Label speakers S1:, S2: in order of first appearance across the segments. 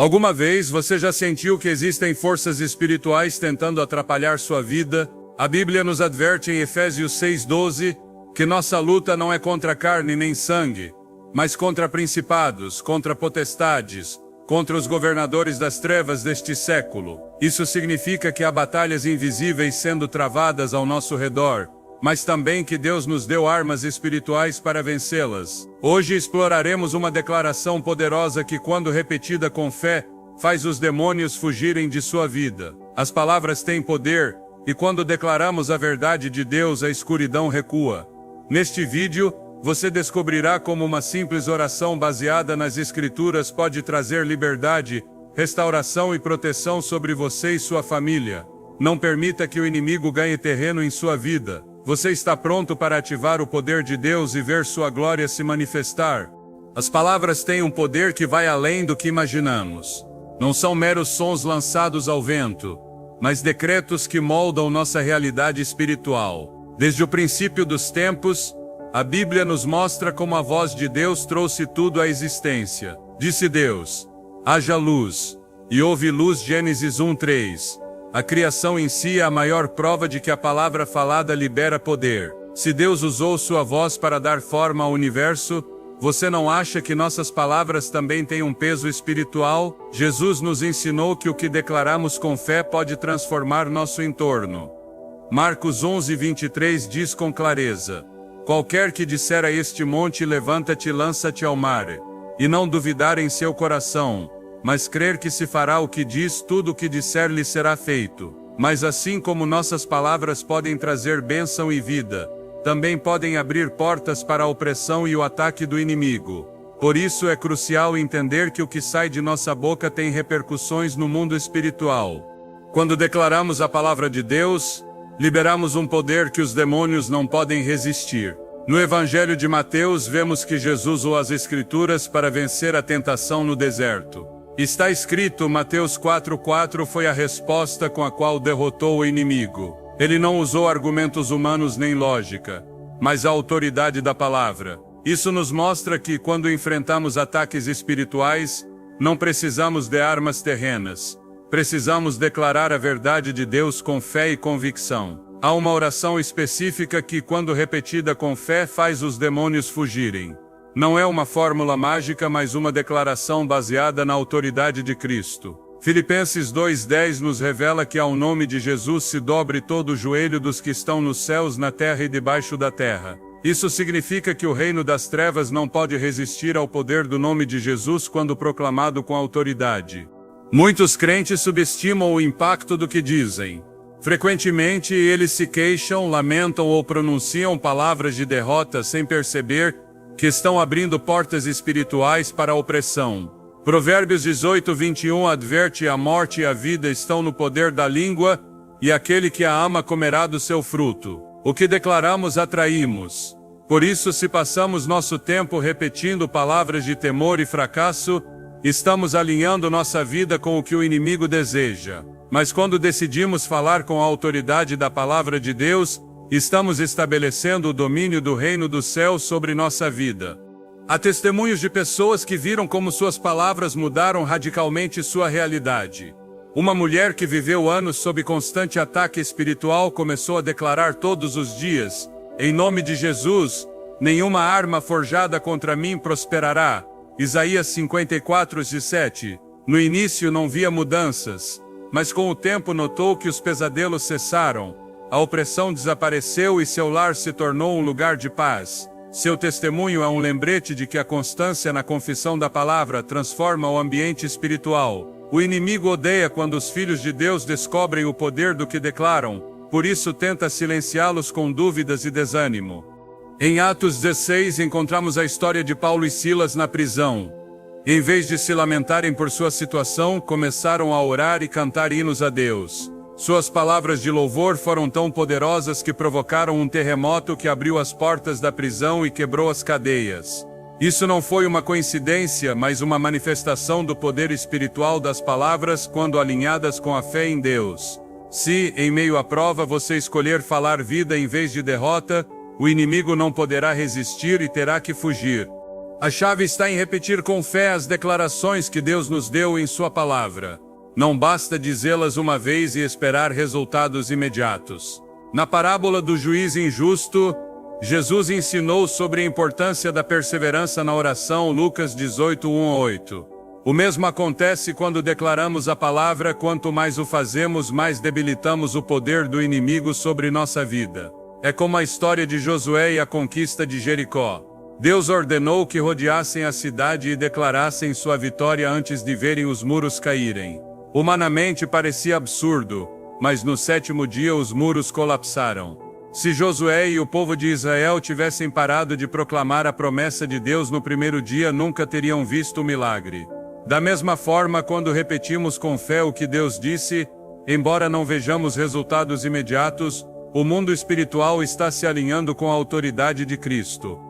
S1: Alguma vez você já sentiu que existem forças espirituais tentando atrapalhar sua vida? A Bíblia nos adverte em Efésios 6:12 que nossa luta não é contra carne nem sangue, mas contra principados, contra potestades, contra os governadores das trevas deste século. Isso significa que há batalhas invisíveis sendo travadas ao nosso redor, mas também que Deus nos deu armas espirituais para vencê-las. Hoje exploraremos uma declaração poderosa que, quando repetida com fé, faz os demônios fugirem de sua vida. As palavras têm poder, e quando declaramos a verdade de Deus, a escuridão recua. Neste vídeo, você descobrirá como uma simples oração baseada nas Escrituras pode trazer liberdade, restauração e proteção sobre você e sua família. Não permita que o inimigo ganhe terreno em sua vida. Você está pronto para ativar o poder de Deus e ver sua glória se manifestar? As palavras têm um poder que vai além do que imaginamos. Não são meros sons lançados ao vento, mas decretos que moldam nossa realidade espiritual. Desde o princípio dos tempos, a Bíblia nos mostra como a voz de Deus trouxe tudo à existência. Disse Deus: haja luz, e houve luz. Gênesis 1:3. A criação em si é a maior prova de que a palavra falada libera poder. Se Deus usou sua voz para dar forma ao universo, você não acha que nossas palavras também têm um peso espiritual? Jesus nos ensinou que o que declaramos com fé pode transformar nosso entorno. Marcos 11:23 diz com clareza: qualquer que disser a este monte, levanta-te e lança-te ao mar, e não duvidar em seu coração, mas crer que se fará o que diz, tudo o que disser lhe será feito. Mas assim como nossas palavras podem trazer bênção e vida, também podem abrir portas para a opressão e o ataque do inimigo. Por isso é crucial entender que o que sai de nossa boca tem repercussões no mundo espiritual. Quando declaramos a palavra de Deus, liberamos um poder que os demônios não podem resistir. No Evangelho de Mateus vemos que Jesus usou as Escrituras para vencer a tentação no deserto. Está escrito, Mateus 4:4 foi a resposta com a qual derrotou o inimigo. Ele não usou argumentos humanos nem lógica, mas a autoridade da palavra. Isso nos mostra que, quando enfrentamos ataques espirituais, não precisamos de armas terrenas. Precisamos declarar a verdade de Deus com fé e convicção. Há uma oração específica que, quando repetida com fé, faz os demônios fugirem. Não é uma fórmula mágica, mas uma declaração baseada na autoridade de Cristo. Filipenses 2:10 nos revela que ao nome de Jesus se dobre todo o joelho dos que estão nos céus, na terra e debaixo da terra. Isso significa que o reino das trevas não pode resistir ao poder do nome de Jesus quando proclamado com autoridade. Muitos crentes subestimam o impacto do que dizem. Frequentemente eles se queixam, lamentam ou pronunciam palavras de derrota sem perceber que estão abrindo portas espirituais para a opressão. Provérbios 18:21 adverte: a morte e a vida estão no poder da língua, e aquele que a ama comerá do seu fruto. O que declaramos atraímos. Por isso, se passamos nosso tempo repetindo palavras de temor e fracasso, estamos alinhando nossa vida com o que o inimigo deseja. Mas quando decidimos falar com a autoridade da palavra de Deus, estamos estabelecendo o domínio do reino dos céus sobre nossa vida. Há testemunhos de pessoas que viram como suas palavras mudaram radicalmente sua realidade. Uma mulher que viveu anos sob constante ataque espiritual começou a declarar todos os dias: em nome de Jesus, nenhuma arma forjada contra mim prosperará. Isaías 54:7. No início não via mudanças, mas com o tempo notou que os pesadelos cessaram, a opressão desapareceu e seu lar se tornou um lugar de paz. Seu testemunho é um lembrete de que a constância na confissão da palavra transforma o ambiente espiritual. O inimigo odeia quando os filhos de Deus descobrem o poder do que declaram, por isso tenta silenciá-los com dúvidas e desânimo. Em Atos 16 encontramos a história de Paulo e Silas na prisão. Em vez de se lamentarem por sua situação, começaram a orar e cantar hinos a Deus. Suas palavras de louvor foram tão poderosas que provocaram um terremoto que abriu as portas da prisão e quebrou as cadeias. Isso não foi uma coincidência, mas uma manifestação do poder espiritual das palavras quando alinhadas com a fé em Deus. Se, em meio à prova, você escolher falar vida em vez de derrota, o inimigo não poderá resistir e terá que fugir. A chave está em repetir com fé as declarações que Deus nos deu em Sua palavra. Não basta dizê-las uma vez e esperar resultados imediatos. Na parábola do juiz injusto, Jesus ensinou sobre a importância da perseverança na oração, Lucas 18, 1-8. O mesmo acontece quando declaramos a palavra, quanto mais o fazemos, mais debilitamos o poder do inimigo sobre nossa vida. É como a história de Josué e a conquista de Jericó. Deus ordenou que rodeassem a cidade e declarassem sua vitória antes de verem os muros caírem. Humanamente parecia absurdo, mas no 7º dia os muros colapsaram. Se Josué e o povo de Israel tivessem parado de proclamar a promessa de Deus no primeiro dia, nunca teriam visto o milagre. Da mesma forma, quando repetimos com fé o que Deus disse, embora não vejamos resultados imediatos, o mundo espiritual está se alinhando com a autoridade de Cristo.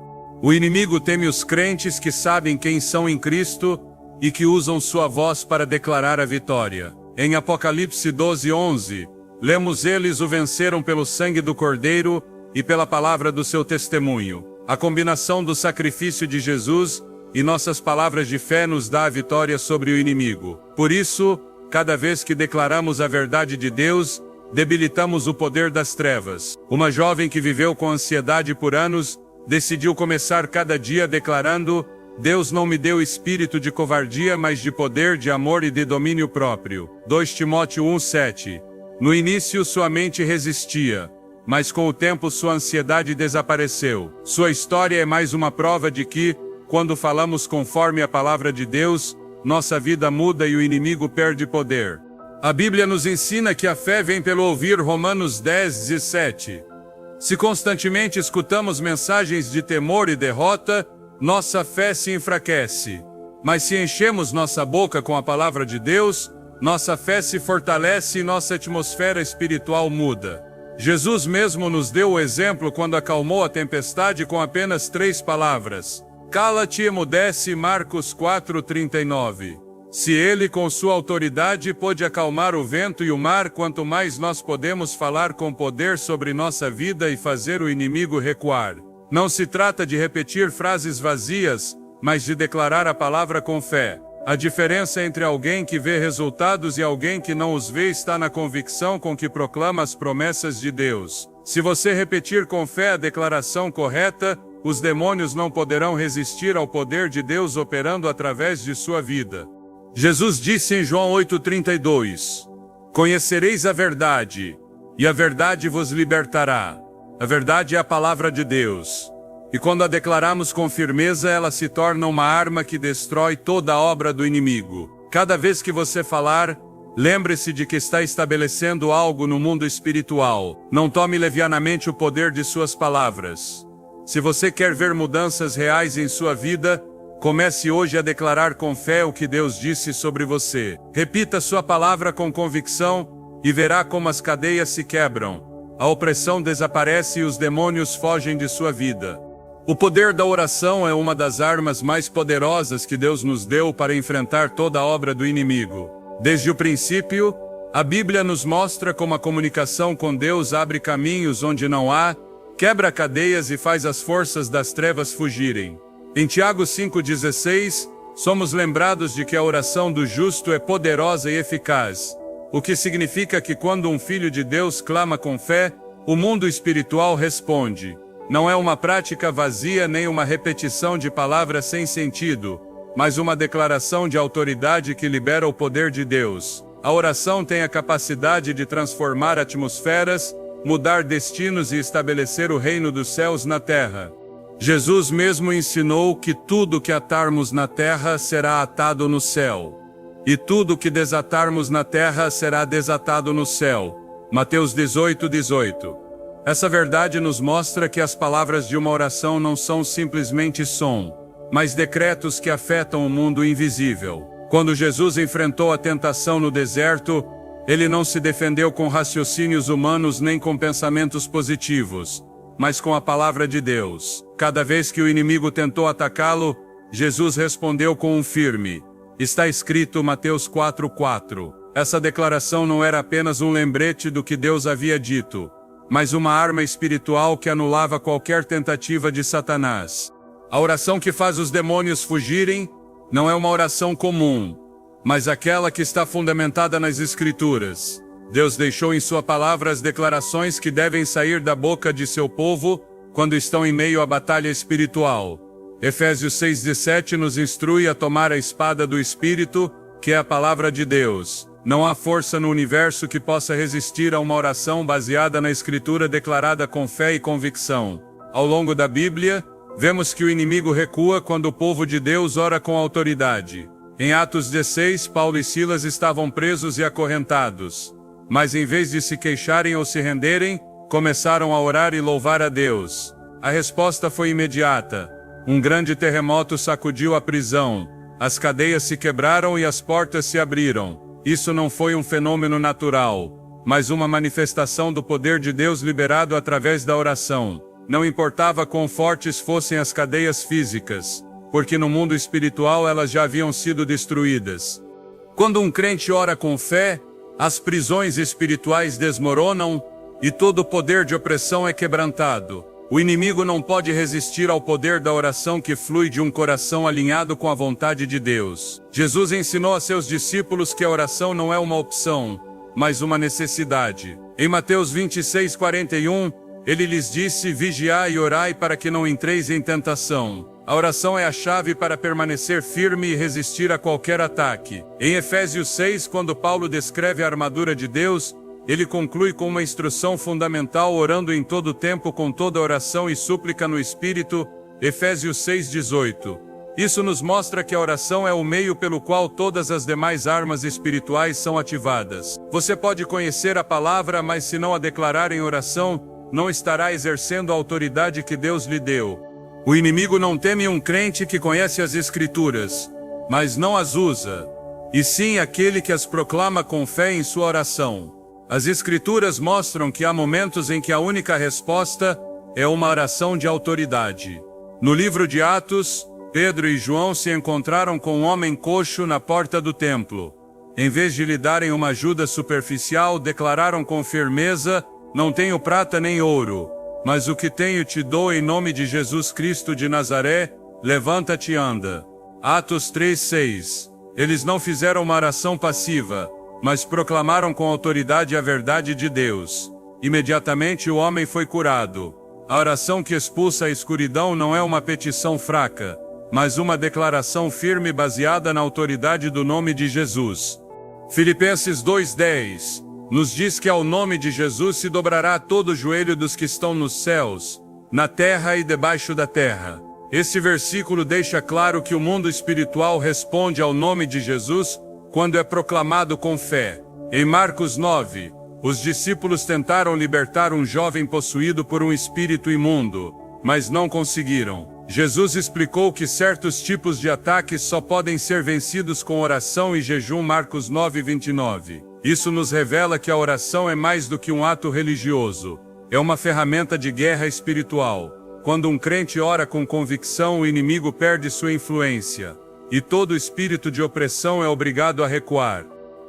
S1: O inimigo teme os crentes que sabem quem são em Cristo e que usam sua voz para declarar a vitória. Em Apocalipse 12:11, lemos: eles o venceram pelo sangue do Cordeiro e pela palavra do seu testemunho. A combinação do sacrifício de Jesus e nossas palavras de fé nos dá a vitória sobre o inimigo. Por isso, cada vez que declaramos a verdade de Deus, debilitamos o poder das trevas. Uma jovem que viveu com ansiedade por anos, decidiu começar cada dia declarando: Deus não me deu espírito de covardia, mas de poder, de amor e de domínio próprio. 2 Timóteo 1:7. No início sua mente resistia, mas com o tempo sua ansiedade desapareceu. Sua história é mais uma prova de que, quando falamos conforme a palavra de Deus, nossa vida muda e o inimigo perde poder. A Bíblia nos ensina que a fé vem pelo ouvir, Romanos 10:17. Se constantemente escutamos mensagens de temor e derrota, nossa fé se enfraquece. Mas se enchemos nossa boca com a palavra de Deus, nossa fé se fortalece e nossa atmosfera espiritual muda. Jesus mesmo nos deu o exemplo quando acalmou a tempestade com apenas 3 palavras: cala-te e emudece, Marcos 4:39. Se ele com sua autoridade pôde acalmar o vento e o mar, quanto mais nós podemos falar com poder sobre nossa vida e fazer o inimigo recuar. Não se trata de repetir frases vazias, mas de declarar a palavra com fé. A diferença entre alguém que vê resultados e alguém que não os vê está na convicção com que proclama as promessas de Deus. Se você repetir com fé a declaração correta, os demônios não poderão resistir ao poder de Deus operando através de sua vida. Jesus disse em João 8:32, conhecereis a verdade, e a verdade vos libertará. A verdade é a palavra de Deus. E quando a declaramos com firmeza, ela se torna uma arma que destrói toda a obra do inimigo. Cada vez que você falar, lembre-se de que está estabelecendo algo no mundo espiritual. Não tome levianamente o poder de suas palavras. Se você quer ver mudanças reais em sua vida, comece hoje a declarar com fé o que Deus disse sobre você. Repita sua palavra com convicção e verá como as cadeias se quebram. A opressão desaparece e os demônios fogem de sua vida. O poder da oração é uma das armas mais poderosas que Deus nos deu para enfrentar toda a obra do inimigo. Desde o princípio, a Bíblia nos mostra como a comunicação com Deus abre caminhos onde não há, quebra cadeias e faz as forças das trevas fugirem. Em Tiago 5,16, somos lembrados de que a oração do justo é poderosa e eficaz, o que significa que quando um filho de Deus clama com fé, o mundo espiritual responde. Não é uma prática vazia nem uma repetição de palavras sem sentido, mas uma declaração de autoridade que libera o poder de Deus. A oração tem a capacidade de transformar atmosferas, mudar destinos e estabelecer o reino dos céus na terra. Jesus mesmo ensinou que tudo que atarmos na terra será atado no céu, e tudo que desatarmos na terra será desatado no céu. Mateus 18:18. Essa verdade nos mostra que as palavras de uma oração não são simplesmente som, mas decretos que afetam o mundo invisível. Quando Jesus enfrentou a tentação no deserto, ele não se defendeu com raciocínios humanos nem com pensamentos positivos, mas com a palavra de Deus. Cada vez que o inimigo tentou atacá-lo, Jesus respondeu com um firme: está escrito, Mateus 4:4. Essa declaração não era apenas um lembrete do que Deus havia dito, mas uma arma espiritual que anulava qualquer tentativa de Satanás. A oração que faz os demônios fugirem não é uma oração comum, mas aquela que está fundamentada nas Escrituras. Deus deixou em sua palavra as declarações que devem sair da boca de seu povo quando estão em meio à batalha espiritual. Efésios 6:17 nos instrui a tomar a espada do Espírito, que é a palavra de Deus. Não há força no universo que possa resistir a uma oração baseada na Escritura declarada com fé e convicção. Ao longo da Bíblia, vemos que o inimigo recua quando o povo de Deus ora com autoridade. Em Atos 16, Paulo e Silas estavam presos e acorrentados. Mas em vez de se queixarem ou se renderem, começaram a orar e louvar a Deus. A resposta foi imediata. Um grande terremoto sacudiu a prisão. As cadeias se quebraram e as portas se abriram. Isso não foi um fenômeno natural, mas uma manifestação do poder de Deus liberado através da oração. Não importava quão fortes fossem as cadeias físicas, porque no mundo espiritual elas já haviam sido destruídas. Quando um crente ora com fé, as prisões espirituais desmoronam e todo o poder de opressão é quebrantado. O inimigo não pode resistir ao poder da oração que flui de um coração alinhado com a vontade de Deus. Jesus ensinou a seus discípulos que a oração não é uma opção, mas uma necessidade. Em Mateus 26:41, ele lhes disse: vigiai e orai para que não entreis em tentação. A oração é a chave para permanecer firme e resistir a qualquer ataque. Em Efésios 6, quando Paulo descreve a armadura de Deus, ele conclui com uma instrução fundamental, orando em todo tempo com toda oração e súplica no Espírito, Efésios 6:18. Isso nos mostra que a oração é o meio pelo qual todas as demais armas espirituais são ativadas. Você pode conhecer a palavra, mas se não a declarar em oração, não estará exercendo a autoridade que Deus lhe deu. O inimigo não teme um crente que conhece as Escrituras, mas não as usa, e sim aquele que as proclama com fé em sua oração. As Escrituras mostram que há momentos em que a única resposta é uma oração de autoridade. No livro de Atos, Pedro e João se encontraram com um homem coxo na porta do templo. Em vez de lhe darem uma ajuda superficial, declararam com firmeza: não tenho prata nem ouro, mas o que tenho te dou em nome de Jesus Cristo de Nazaré, levanta-te e anda. Atos 3:6. Eles não fizeram uma oração passiva, mas proclamaram com autoridade a verdade de Deus. Imediatamente o homem foi curado. A oração que expulsa a escuridão não é uma petição fraca, mas uma declaração firme baseada na autoridade do nome de Jesus. Filipenses 2:10 nos diz que ao nome de Jesus se dobrará todo o joelho dos que estão nos céus, na terra e debaixo da terra. Este versículo deixa claro que o mundo espiritual responde ao nome de Jesus quando é proclamado com fé. Em Marcos 9, os discípulos tentaram libertar um jovem possuído por um espírito imundo, mas não conseguiram. Jesus explicou que certos tipos de ataques só podem ser vencidos com oração e jejum. Marcos 9:29. Isso nos revela que a oração é mais do que um ato religioso. É uma ferramenta de guerra espiritual. Quando um crente ora com convicção, o inimigo perde sua influência, e todo espírito de opressão é obrigado a recuar.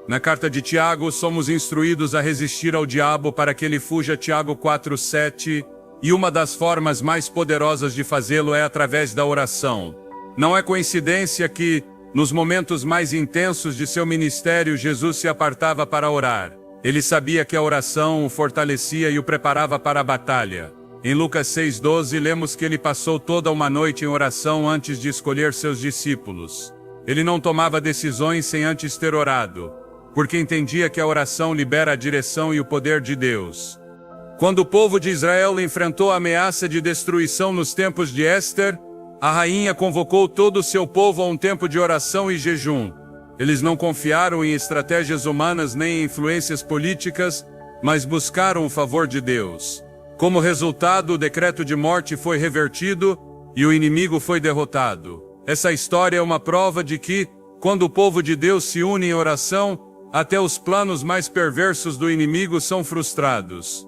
S1: Na carta de Tiago, somos instruídos a resistir ao diabo para que ele fuja. Tiago 4:7. E uma das formas mais poderosas de fazê-lo é através da oração. Não é coincidência que, nos momentos mais intensos de seu ministério, Jesus se apartava para orar. Ele sabia que a oração o fortalecia e o preparava para a batalha. Em Lucas 6:12 lemos que ele passou toda uma noite em oração antes de escolher seus discípulos. Ele não tomava decisões sem antes ter orado, porque entendia que a oração libera a direção e o poder de Deus. Quando o povo de Israel enfrentou a ameaça de destruição nos tempos de Éster, a rainha convocou todo o seu povo a um tempo de oração e jejum. Eles não confiaram em estratégias humanas nem em influências políticas, mas buscaram o favor de Deus. Como resultado, o decreto de morte foi revertido e o inimigo foi derrotado. Essa história é uma prova de que, quando o povo de Deus se une em oração, até os planos mais perversos do inimigo são frustrados.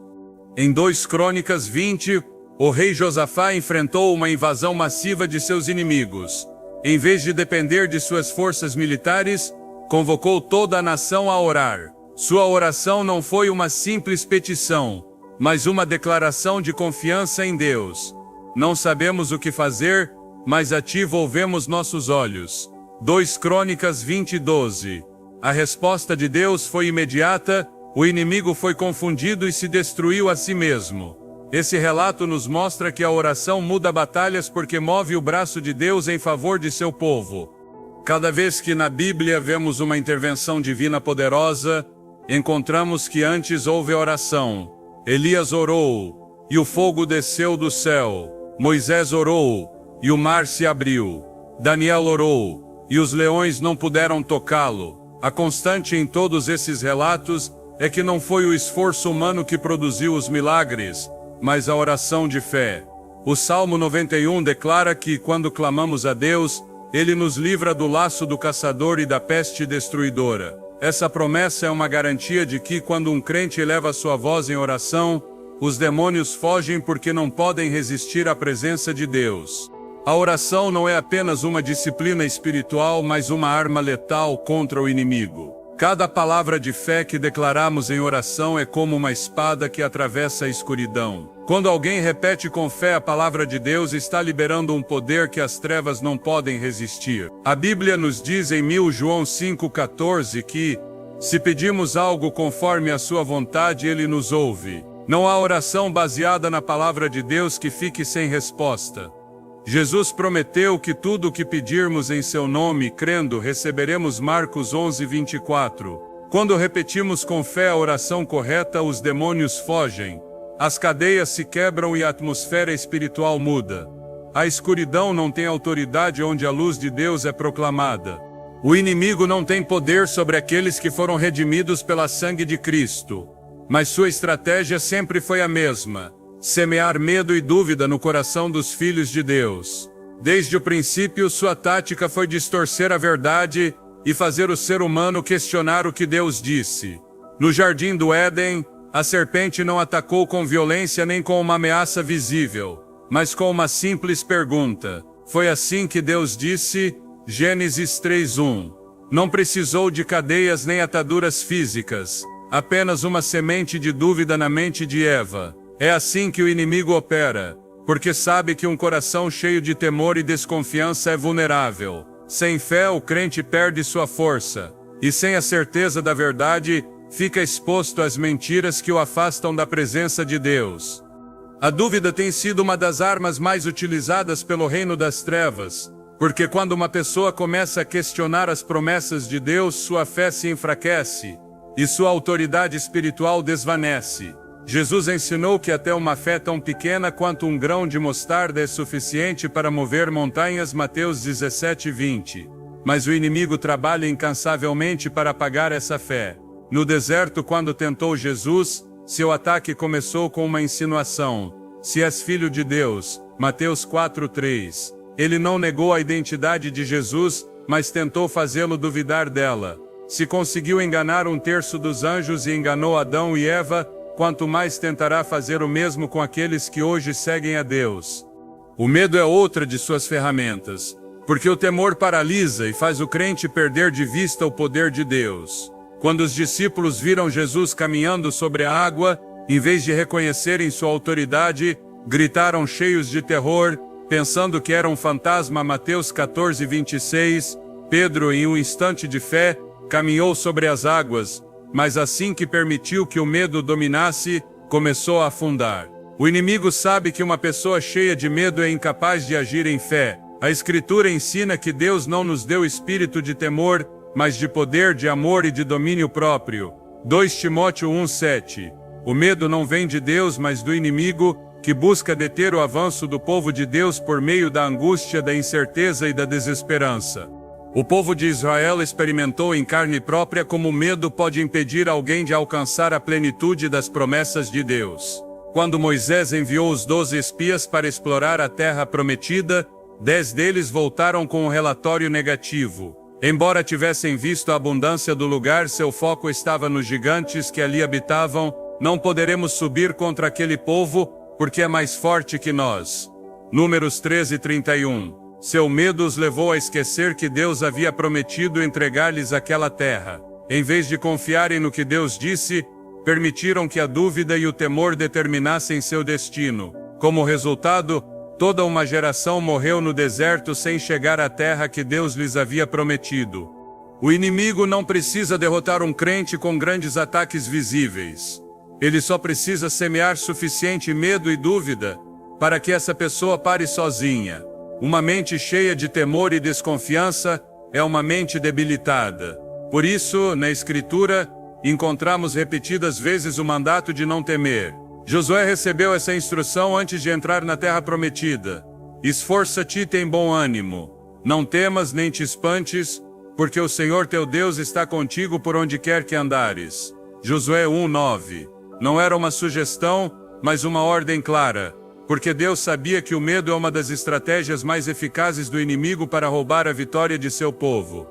S1: Em 2 Crônicas 20, o rei Josafá enfrentou uma invasão massiva de seus inimigos. Em vez de depender de suas forças militares, convocou toda a nação a orar. Sua oração não foi uma simples petição, mas uma declaração de confiança em Deus. Não sabemos o que fazer, mas a ti volvemos nossos olhos. 2 Crônicas 20:12. A resposta de Deus foi imediata, o inimigo foi confundido e se destruiu a si mesmo. Esse relato nos mostra que a oração muda batalhas porque move o braço de Deus em favor de seu povo. Cada vez que na Bíblia vemos uma intervenção divina poderosa, encontramos que antes houve oração. Elias orou, e o fogo desceu do céu. Moisés orou, e o mar se abriu. Daniel orou, e os leões não puderam tocá-lo. A constante em todos esses relatos é que não foi o esforço humano que produziu os milagres, mas a oração de fé. O Salmo 91 declara que, quando clamamos a Deus, Ele nos livra do laço do caçador e da peste destruidora. Essa promessa é uma garantia de que, quando um crente eleva sua voz em oração, os demônios fogem porque não podem resistir à presença de Deus. A oração não é apenas uma disciplina espiritual, mas uma arma letal contra o inimigo. Cada palavra de fé que declaramos em oração é como uma espada que atravessa a escuridão. Quando alguém repete com fé a palavra de Deus, está liberando um poder que as trevas não podem resistir. A Bíblia nos diz em 1 João 5,14 que, se pedimos algo conforme a sua vontade, Ele nos ouve. Não há oração baseada na palavra de Deus que fique sem resposta. Jesus prometeu que tudo o que pedirmos em seu nome, crendo, receberemos. Marcos 11:24. Quando repetimos com fé a oração correta, os demônios fogem, as cadeias se quebram e a atmosfera espiritual muda. A escuridão não tem autoridade onde a luz de Deus é proclamada. O inimigo não tem poder sobre aqueles que foram redimidos pela sangue de Cristo. Mas sua estratégia sempre foi a mesma: semear medo e dúvida no coração dos filhos de Deus. Desde o princípio, sua tática foi distorcer a verdade e fazer o ser humano questionar o que Deus disse. No jardim do Éden, a serpente não atacou com violência nem com uma ameaça visível, mas com uma simples pergunta. Foi assim que Deus disse, Gênesis 3:1. Não precisou de cadeias nem ataduras físicas, apenas uma semente de dúvida na mente de Eva. É assim que o inimigo opera, porque sabe que um coração cheio de temor e desconfiança é vulnerável. Sem fé, o crente perde sua força, e sem a certeza da verdade, fica exposto às mentiras que o afastam da presença de Deus. A dúvida tem sido uma das armas mais utilizadas pelo reino das trevas, porque quando uma pessoa começa a questionar as promessas de Deus, sua fé se enfraquece, e sua autoridade espiritual desvanece. Jesus ensinou que até uma fé tão pequena quanto um grão de mostarda é suficiente para mover montanhas. Mateus 17:20. Mas o inimigo trabalha incansavelmente para apagar essa fé. No deserto, quando tentou Jesus, seu ataque começou com uma insinuação: se és filho de Deus, Mateus 4:3. Ele não negou a identidade de Jesus, mas tentou fazê-lo duvidar dela. Se conseguiu enganar 1/3 dos anjos e enganou Adão e Eva, quanto mais tentará fazer o mesmo com aqueles que hoje seguem a Deus. O medo é outra de suas ferramentas, porque o temor paralisa e faz o crente perder de vista o poder de Deus. Quando os discípulos viram Jesus caminhando sobre a água, em vez de reconhecerem sua autoridade, gritaram cheios de terror, pensando que era um fantasma. Mateus 14:26. Pedro, em um instante de fé, caminhou sobre as águas, mas assim que permitiu que o medo dominasse, começou a afundar. O inimigo sabe que uma pessoa cheia de medo é incapaz de agir em fé. A Escritura ensina que Deus não nos deu espírito de temor, mas de poder, de amor e de domínio próprio. 2 Timóteo 1:7. O medo não vem de Deus, mas do inimigo, que busca deter o avanço do povo de Deus por meio da angústia, da incerteza e da desesperança. O povo de Israel experimentou em carne própria como o medo pode impedir alguém de alcançar a plenitude das promessas de Deus. Quando Moisés enviou os 12 espias para explorar a terra prometida, 10 deles voltaram com um relatório negativo. Embora tivessem visto a abundância do lugar, seu foco estava nos gigantes que ali habitavam. Não poderemos subir contra aquele povo, porque é mais forte que nós. Números 13:31. Seu medo os levou a esquecer que Deus havia prometido entregar-lhes aquela terra. Em vez de confiarem no que Deus disse, permitiram que a dúvida e o temor determinassem seu destino. Como resultado, Toda uma geração morreu no deserto sem chegar à terra que Deus lhes havia prometido. O inimigo não precisa derrotar um crente com grandes ataques visíveis. Ele só precisa semear suficiente medo e dúvida para que essa pessoa pare sozinha. Uma mente cheia de temor e desconfiança é uma mente debilitada. Por isso, na Escritura, encontramos repetidas vezes o mandato de não temer. Josué recebeu essa instrução antes de entrar na terra prometida. Esforça-te e tem bom ânimo. Não temas nem te espantes, porque o Senhor teu Deus está contigo por onde quer que andares. Josué 1:9. Não era uma sugestão, mas uma ordem clara, porque Deus sabia que o medo é uma das estratégias mais eficazes do inimigo para roubar a vitória de seu povo.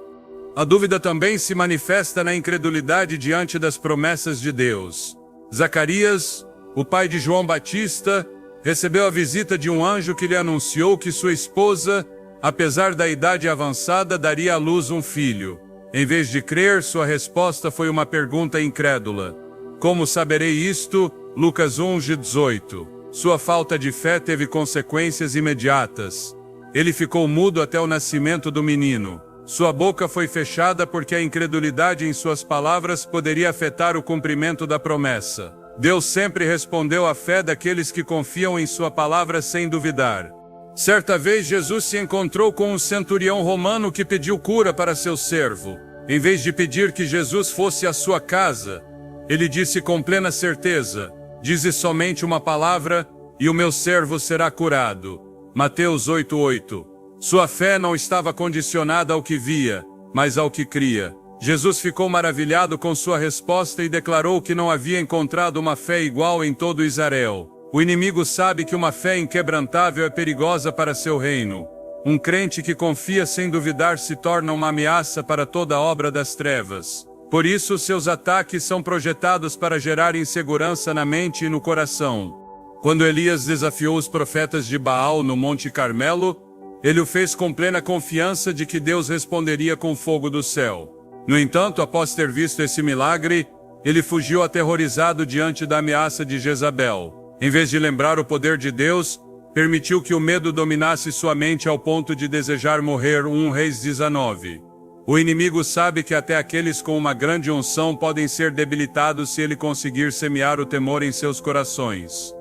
S1: A dúvida também se manifesta na incredulidade diante das promessas de Deus. Zacarias, o pai de João Batista, recebeu a visita de um anjo que lhe anunciou que sua esposa, apesar da idade avançada, daria à luz um filho. Em vez de crer, sua resposta foi uma pergunta incrédula. Como saberei isto? Lucas 1:18. Sua falta de fé teve consequências imediatas. Ele ficou mudo até o nascimento do menino. Sua boca foi fechada porque a incredulidade em suas palavras poderia afetar o cumprimento da promessa. Deus sempre respondeu à fé daqueles que confiam em sua palavra sem duvidar. Certa vez Jesus se encontrou com um centurião romano que pediu cura para seu servo. Em vez de pedir que Jesus fosse à sua casa, ele disse com plena certeza: dize somente uma palavra e o meu servo será curado. Mateus 8:8. Sua fé não estava condicionada ao que via, mas ao que cria. Jesus ficou maravilhado com sua resposta e declarou que não havia encontrado uma fé igual em todo Israel. O inimigo sabe que uma fé inquebrantável é perigosa para seu reino. Um crente que confia sem duvidar se torna uma ameaça para toda a obra das trevas. Por isso, seus ataques são projetados para gerar insegurança na mente e no coração. Quando Elias desafiou os profetas de Baal no Monte Carmelo, ele o fez com plena confiança de que Deus responderia com fogo do céu. No entanto, após ter visto esse milagre, ele fugiu aterrorizado diante da ameaça de Jezabel. Em vez de lembrar o poder de Deus, permitiu que o medo dominasse sua mente ao ponto de desejar morrer. 1 Reis 19. O inimigo sabe que até aqueles com uma grande unção podem ser debilitados se ele conseguir semear o temor em seus corações.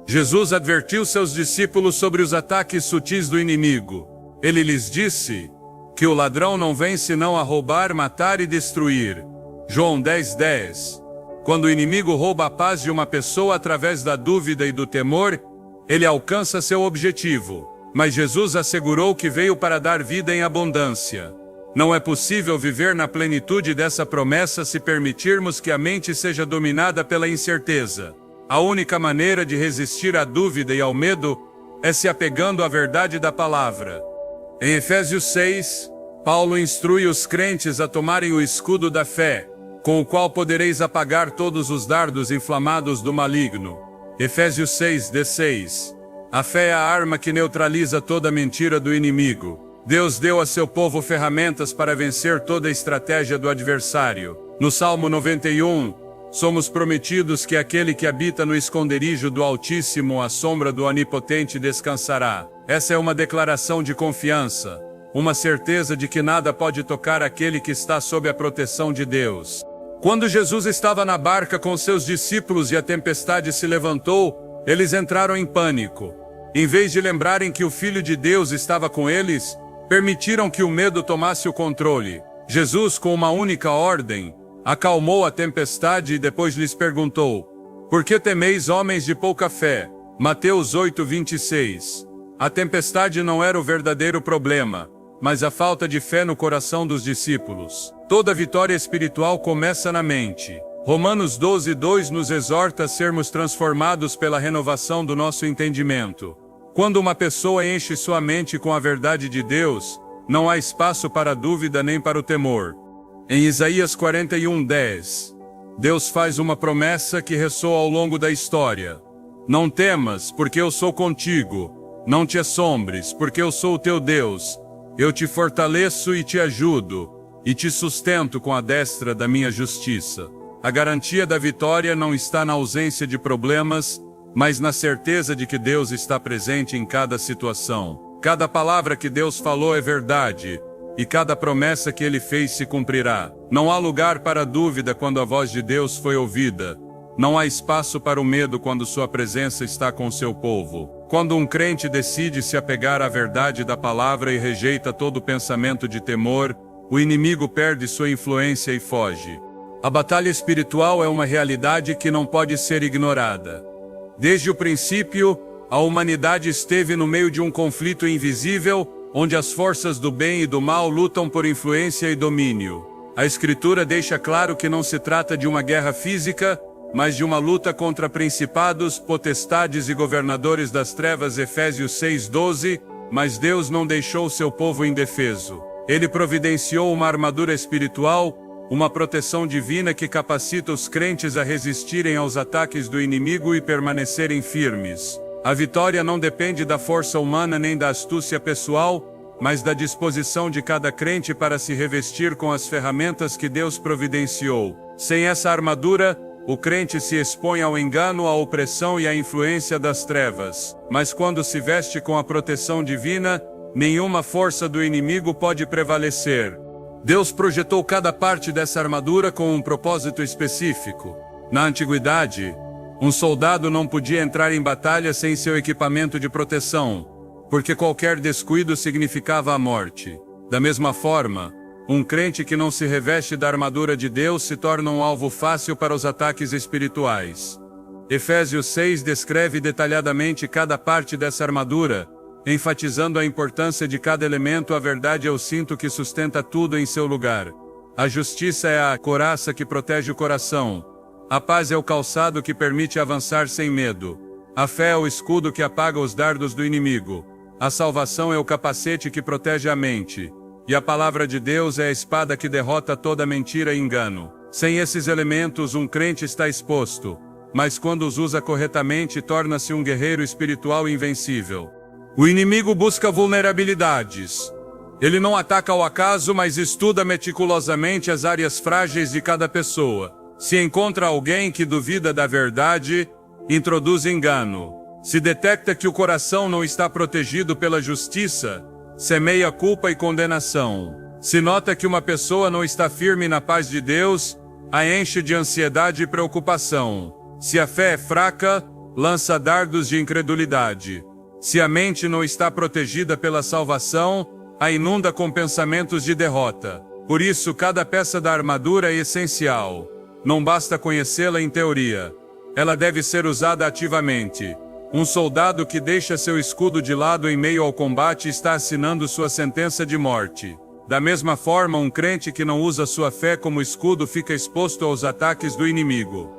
S1: Jesus advertiu seus discípulos sobre os ataques sutis do inimigo. Ele lhes disse que o ladrão não vem senão a roubar, matar e destruir. João 10:10. Quando o inimigo rouba a paz de uma pessoa através da dúvida e do temor, ele alcança seu objetivo. Mas Jesus assegurou que veio para dar vida em abundância. Não é possível viver na plenitude dessa promessa se permitirmos que a mente seja dominada pela incerteza. A única maneira de resistir à dúvida e ao medo é se apegando à verdade da palavra. Em Efésios 6, Paulo instrui os crentes a tomarem o escudo da fé, com o qual podereis apagar todos os dardos inflamados do maligno. Efésios 6:16. A fé é a arma que neutraliza toda mentira do inimigo. Deus deu a seu povo ferramentas para vencer toda a estratégia do adversário. No Salmo 91, somos prometidos que aquele que habita no esconderijo do Altíssimo, à sombra do Onipotente, descansará. Essa é uma declaração de confiança, uma certeza de que nada pode tocar aquele que está sob a proteção de Deus. Quando Jesus estava na barca com seus discípulos e a tempestade se levantou, eles entraram em pânico. Em vez de lembrarem que o Filho de Deus estava com eles, permitiram que o medo tomasse o controle. Jesus, com uma única ordem, acalmou a tempestade e depois lhes perguntou: por que temeis, homens de pouca fé? Mateus 8:26. A tempestade não era o verdadeiro problema, mas a falta de fé no coração dos discípulos. Toda vitória espiritual começa na mente. Romanos 12:2 nos exorta a sermos transformados pela renovação do nosso entendimento. Quando uma pessoa enche sua mente com a verdade de Deus, não há espaço para a dúvida nem para o temor. Em Isaías 41:10, Deus faz uma promessa que ressoa ao longo da história. Não temas, porque eu sou contigo. Não te assombres, porque eu sou o teu Deus. Eu te fortaleço e te ajudo, e te sustento com a destra da minha justiça. A garantia da vitória não está na ausência de problemas, mas na certeza de que Deus está presente em cada situação. Cada palavra que Deus falou é verdade, e cada promessa que Ele fez se cumprirá. Não há lugar para dúvida quando a voz de Deus foi ouvida. Não há espaço para o medo quando sua presença está com seu povo. Quando um crente decide se apegar à verdade da palavra e rejeita todo pensamento de temor, o inimigo perde sua influência e foge. A batalha espiritual é uma realidade que não pode ser ignorada. Desde o princípio, a humanidade esteve no meio de um conflito invisível, onde as forças do bem e do mal lutam por influência e domínio. A Escritura deixa claro que não se trata de uma guerra física, mas de uma luta contra principados, potestades e governadores das trevas. Efésios 6:12. Mas Deus não deixou seu povo indefeso. Ele providenciou uma armadura espiritual, uma proteção divina que capacita os crentes a resistirem aos ataques do inimigo e permanecerem firmes. A vitória não depende da força humana nem da astúcia pessoal, mas da disposição de cada crente para se revestir com as ferramentas que Deus providenciou. Sem essa armadura, o crente se expõe ao engano, à opressão e à influência das trevas. Mas quando se veste com a proteção divina, nenhuma força do inimigo pode prevalecer. Deus projetou cada parte dessa armadura com um propósito específico. Na antiguidade, um soldado não podia entrar em batalha sem seu equipamento de proteção, porque qualquer descuido significava a morte. Da mesma forma, um crente que não se reveste da armadura de Deus se torna um alvo fácil para os ataques espirituais. Efésios 6 descreve detalhadamente cada parte dessa armadura, enfatizando a importância de cada elemento. A verdade é o cinto que sustenta tudo em seu lugar. A justiça é a couraça que protege o coração. A paz é o calçado que permite avançar sem medo. A fé é o escudo que apaga os dardos do inimigo. A salvação é o capacete que protege a mente. E a palavra de Deus é a espada que derrota toda mentira e engano. Sem esses elementos, um crente está exposto, mas quando os usa corretamente, torna-se um guerreiro espiritual invencível. O inimigo busca vulnerabilidades. Ele não ataca ao acaso, mas estuda meticulosamente as áreas frágeis de cada pessoa. Se encontra alguém que duvida da verdade, introduz engano. Se detecta que o coração não está protegido pela justiça, semeia culpa e condenação. Se nota que uma pessoa não está firme na paz de Deus, a enche de ansiedade e preocupação. Se a fé é fraca, lança dardos de incredulidade. Se a mente não está protegida pela salvação, a inunda com pensamentos de derrota. Por isso, cada peça da armadura é essencial. Não basta conhecê-la em teoria. Ela deve ser usada ativamente. Um soldado que deixa seu escudo de lado em meio ao combate está assinando sua sentença de morte. Da mesma forma, um crente que não usa sua fé como escudo fica exposto aos ataques do inimigo.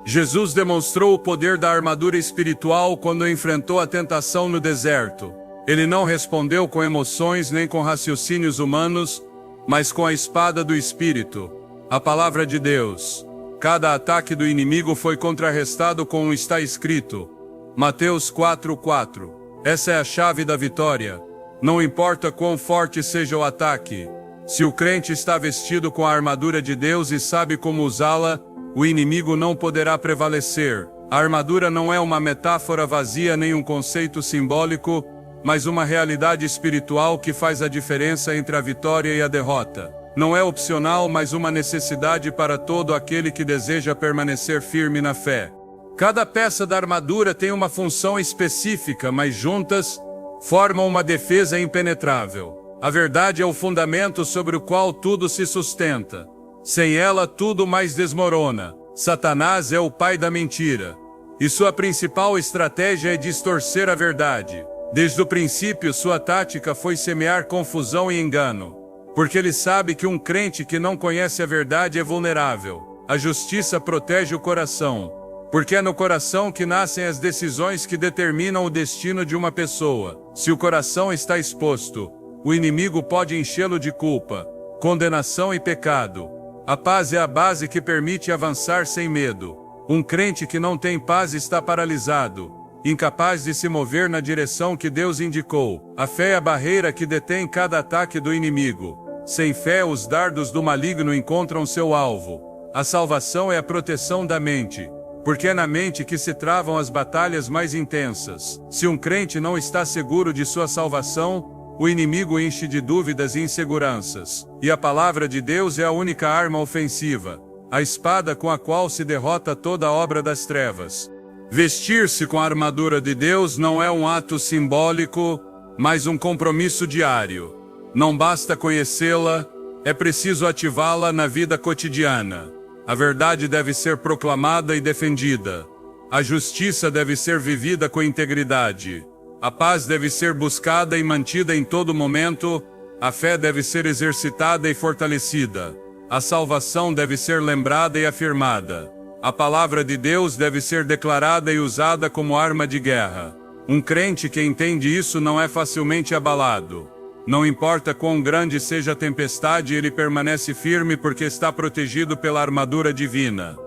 S1: Jesus demonstrou o poder da armadura espiritual quando enfrentou a tentação no deserto. Ele não respondeu com emoções nem com raciocínios humanos, mas com a espada do Espírito, a palavra de Deus. Cada ataque do inimigo foi contrarrestado com o está escrito. Mateus 4:4. Essa é a chave da vitória. Não importa quão forte seja o ataque. Se o crente está vestido com a armadura de Deus e sabe como usá-la, o inimigo não poderá prevalecer. A armadura não é uma metáfora vazia nem um conceito simbólico, mas uma realidade espiritual que faz a diferença entre a vitória e a derrota. Não é opcional, mas uma necessidade para todo aquele que deseja permanecer firme na fé. Cada peça da armadura tem uma função específica, mas juntas formam uma defesa impenetrável. A verdade é o fundamento sobre o qual tudo se sustenta. Sem ela, tudo mais desmorona. Satanás é o pai da mentira, e sua principal estratégia é distorcer a verdade. Desde o princípio, sua tática foi semear confusão e engano, porque ele sabe que um crente que não conhece a verdade é vulnerável. A justiça protege o coração, porque é no coração que nascem as decisões que determinam o destino de uma pessoa. Se o coração está exposto, o inimigo pode enchê-lo de culpa, condenação e pecado. A paz é a base que permite avançar sem medo. Um crente que não tem paz está paralisado, incapaz de se mover na direção que Deus indicou. A fé é a barreira que detém cada ataque do inimigo. Sem fé, os dardos do maligno encontram seu alvo. A salvação é a proteção da mente, porque é na mente que se travam as batalhas mais intensas. Se um crente não está seguro de sua salvação, o inimigo enche de dúvidas e inseguranças. E a palavra de Deus é a única arma ofensiva, a espada com a qual se derrota toda a obra das trevas. Vestir-se com a armadura de Deus não é um ato simbólico, mas um compromisso diário. Não basta conhecê-la, é preciso ativá-la na vida cotidiana. A verdade deve ser proclamada e defendida. A justiça deve ser vivida com integridade. A paz deve ser buscada e mantida em todo momento. A fé deve ser exercitada e fortalecida. A salvação deve ser lembrada e afirmada. A palavra de Deus deve ser declarada e usada como arma de guerra. Um crente que entende isso não é facilmente abalado. Não importa quão grande seja a tempestade, ele permanece firme porque está protegido pela armadura divina.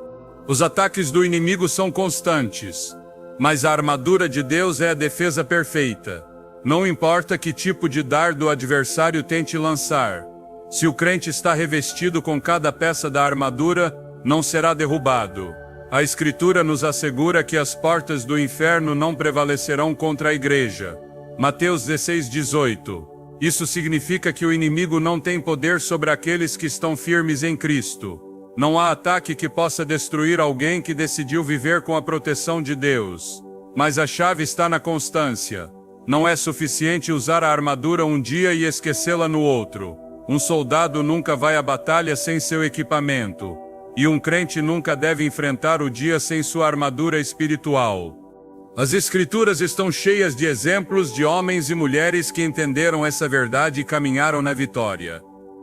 S1: Os ataques do inimigo são constantes, mas a armadura de Deus é a defesa perfeita. Não importa que tipo de dardo o adversário tente lançar. Se o crente está revestido com cada peça da armadura, não será derrubado. A Escritura nos assegura que as portas do inferno não prevalecerão contra a igreja. Mateus 16:18. Isso significa que o inimigo não tem poder sobre aqueles que estão firmes em Cristo. Não há ataque que possa destruir alguém que decidiu viver com a proteção de Deus. Mas a chave está na constância. Não é suficiente usar a armadura um dia e esquecê-la no outro. Um soldado nunca vai à batalha sem seu equipamento. E um crente nunca deve enfrentar o dia sem sua armadura espiritual. As Escrituras estão cheias de exemplos de homens e mulheres que entenderam essa verdade e caminharam na vitória.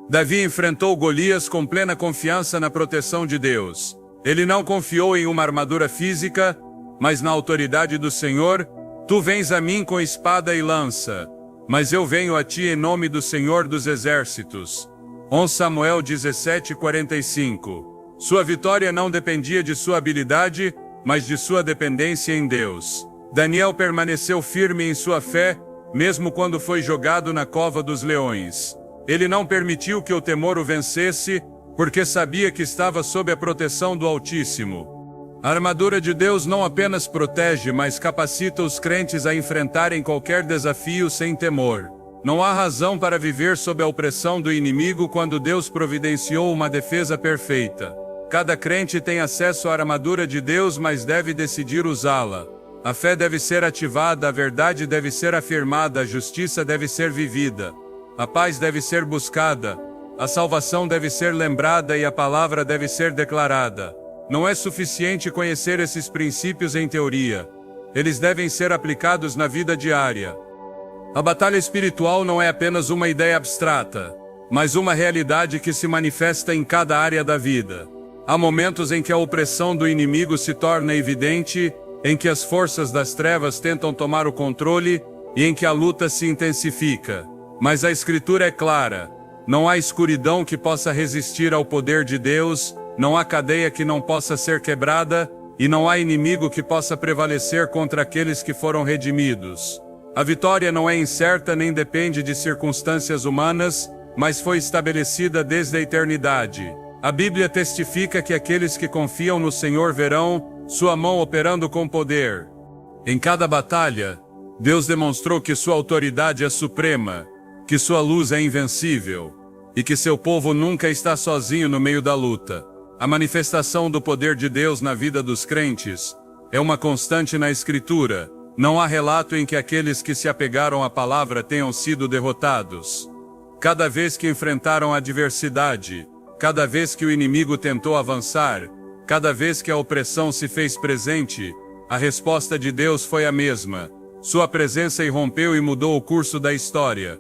S1: Davi enfrentou Golias com plena confiança na proteção de Deus. Ele não confiou em uma armadura física, mas na autoridade do Senhor. Tu vens a mim com espada e lança, mas eu venho a ti em nome do Senhor dos Exércitos. 1 Samuel 17:45. Sua vitória não dependia de sua habilidade, mas de sua dependência em Deus. Daniel permaneceu firme em sua fé, mesmo quando foi jogado na cova dos leões. Ele não permitiu que o temor o vencesse, porque sabia que estava sob a proteção do Altíssimo. A armadura de Deus não apenas protege, mas capacita os crentes a enfrentarem qualquer desafio sem temor. Não há razão para viver sob a opressão do inimigo quando Deus providenciou uma defesa perfeita. Cada crente tem acesso à armadura de Deus, mas deve decidir usá-la. A fé deve ser ativada, a verdade deve ser afirmada, a justiça deve ser vivida. A paz deve ser buscada, a salvação deve ser lembrada e a palavra deve ser declarada. Não é suficiente conhecer esses princípios em teoria. Eles devem ser aplicados na vida diária. A batalha espiritual não é apenas uma ideia abstrata, mas uma realidade que se manifesta em cada área da vida. Há momentos em que a opressão do inimigo se torna evidente, em que as forças das trevas tentam tomar o controle e em que a luta se intensifica. Mas a Escritura é clara: não há escuridão que possa resistir ao poder de Deus, não há cadeia que não possa ser quebrada, e não há inimigo que possa prevalecer contra aqueles que foram redimidos. A vitória não é incerta nem depende de circunstâncias humanas, mas foi estabelecida desde a eternidade. A Bíblia testifica que aqueles que confiam no Senhor verão sua mão operando com poder. Em cada batalha, Deus demonstrou que sua autoridade é suprema, que sua luz é invencível, e que seu povo nunca está sozinho no meio da luta. A manifestação do poder de Deus na vida dos crentes é uma constante na Escritura. Não há relato em que aqueles que se apegaram à palavra tenham sido derrotados. Cada vez que enfrentaram a adversidade, cada vez que o inimigo tentou avançar, cada vez que a opressão se fez presente, a resposta de Deus foi a mesma. Sua presença irrompeu e mudou o curso da história.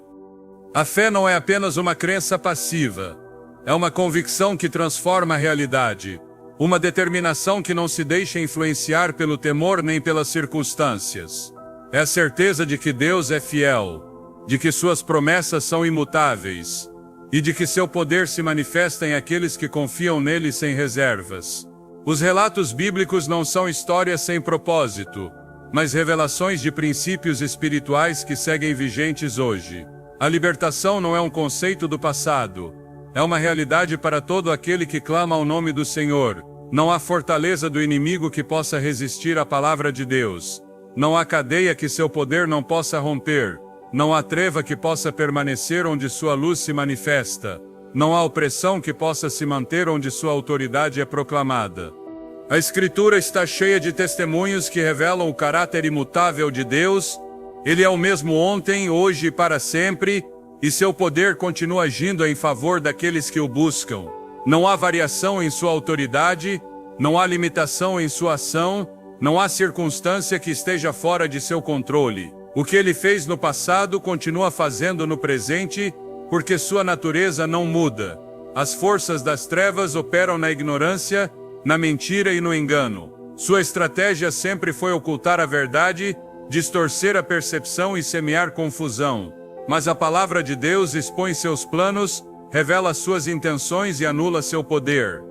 S1: A fé não é apenas uma crença passiva. É uma convicção que transforma a realidade. Uma determinação que não se deixa influenciar pelo temor nem pelas circunstâncias. É a certeza de que Deus é fiel, de que suas promessas são imutáveis, e de que seu poder se manifesta em aqueles que confiam nele sem reservas. Os relatos bíblicos não são histórias sem propósito, mas revelações de princípios espirituais que seguem vigentes hoje. A libertação não é um conceito do passado, é uma realidade para todo aquele que clama ao nome do Senhor. Não há fortaleza do inimigo que possa resistir à palavra de Deus. Não há cadeia que seu poder não possa romper. Não há treva que possa permanecer onde sua luz se manifesta. Não há opressão que possa se manter onde sua autoridade é proclamada. A Escritura está cheia de testemunhos que revelam o caráter imutável de Deus. Ele é o mesmo ontem, hoje e para sempre, e seu poder continua agindo em favor daqueles que o buscam. Não há variação em sua autoridade, não há limitação em sua ação, não há circunstância que esteja fora de seu controle. O que ele fez no passado continua fazendo no presente, porque sua natureza não muda. As forças das trevas operam na ignorância, na mentira e no engano. Sua estratégia sempre foi ocultar a verdade, distorcer a percepção e semear confusão. Mas a palavra de Deus expõe seus planos, revela suas intenções e anula seu poder.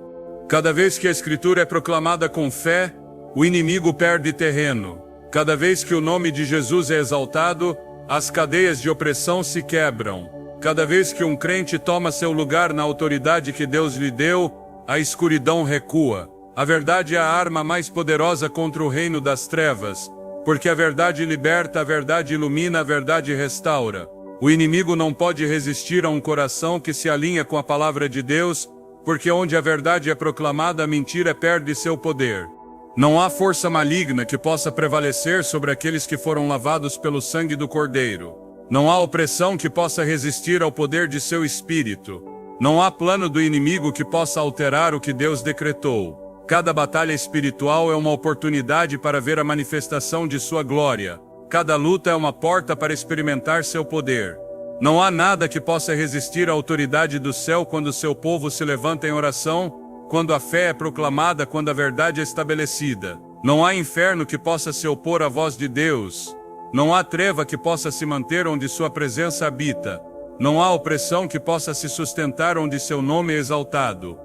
S1: Cada vez que a Escritura é proclamada com fé, o inimigo perde terreno. Cada vez que o nome de Jesus é exaltado, as cadeias de opressão se quebram. Cada vez que um crente toma seu lugar na autoridade que Deus lhe deu, a escuridão recua. A verdade é a arma mais poderosa contra o reino das trevas, porque a verdade liberta, a verdade ilumina, a verdade restaura. O inimigo não pode resistir a um coração que se alinha com a palavra de Deus, porque onde a verdade é proclamada, a mentira perde seu poder. Não há força maligna que possa prevalecer sobre aqueles que foram lavados pelo sangue do Cordeiro. Não há opressão que possa resistir ao poder de seu espírito. Não há plano do inimigo que possa alterar o que Deus decretou. Cada batalha espiritual é uma oportunidade para ver a manifestação de sua glória. Cada luta é uma porta para experimentar seu poder. Não há nada que possa resistir à autoridade do céu quando seu povo se levanta em oração, quando a fé é proclamada, quando a verdade é estabelecida. Não há inferno que possa se opor à voz de Deus. Não há treva que possa se manter onde sua presença habita. Não há opressão que possa se sustentar onde seu nome é exaltado.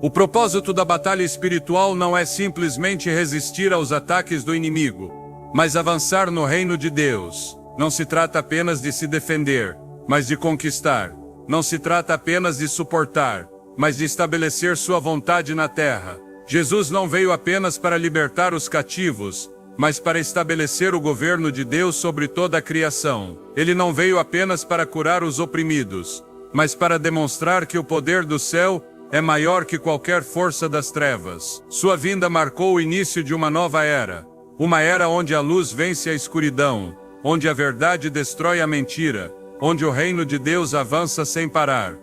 S1: O propósito da batalha espiritual não é simplesmente resistir aos ataques do inimigo, mas avançar no reino de Deus. Não se trata apenas de se defender, mas de conquistar. Não se trata apenas de suportar, mas de estabelecer sua vontade na terra. Jesus não veio apenas para libertar os cativos, mas para estabelecer o governo de Deus sobre toda a criação. Ele não veio apenas para curar os oprimidos, mas para demonstrar que o poder do céu é maior que qualquer força das trevas. Sua vinda marcou o início de uma nova era. Uma era onde a luz vence a escuridão, onde a verdade destrói a mentira, onde o reino de Deus avança sem parar.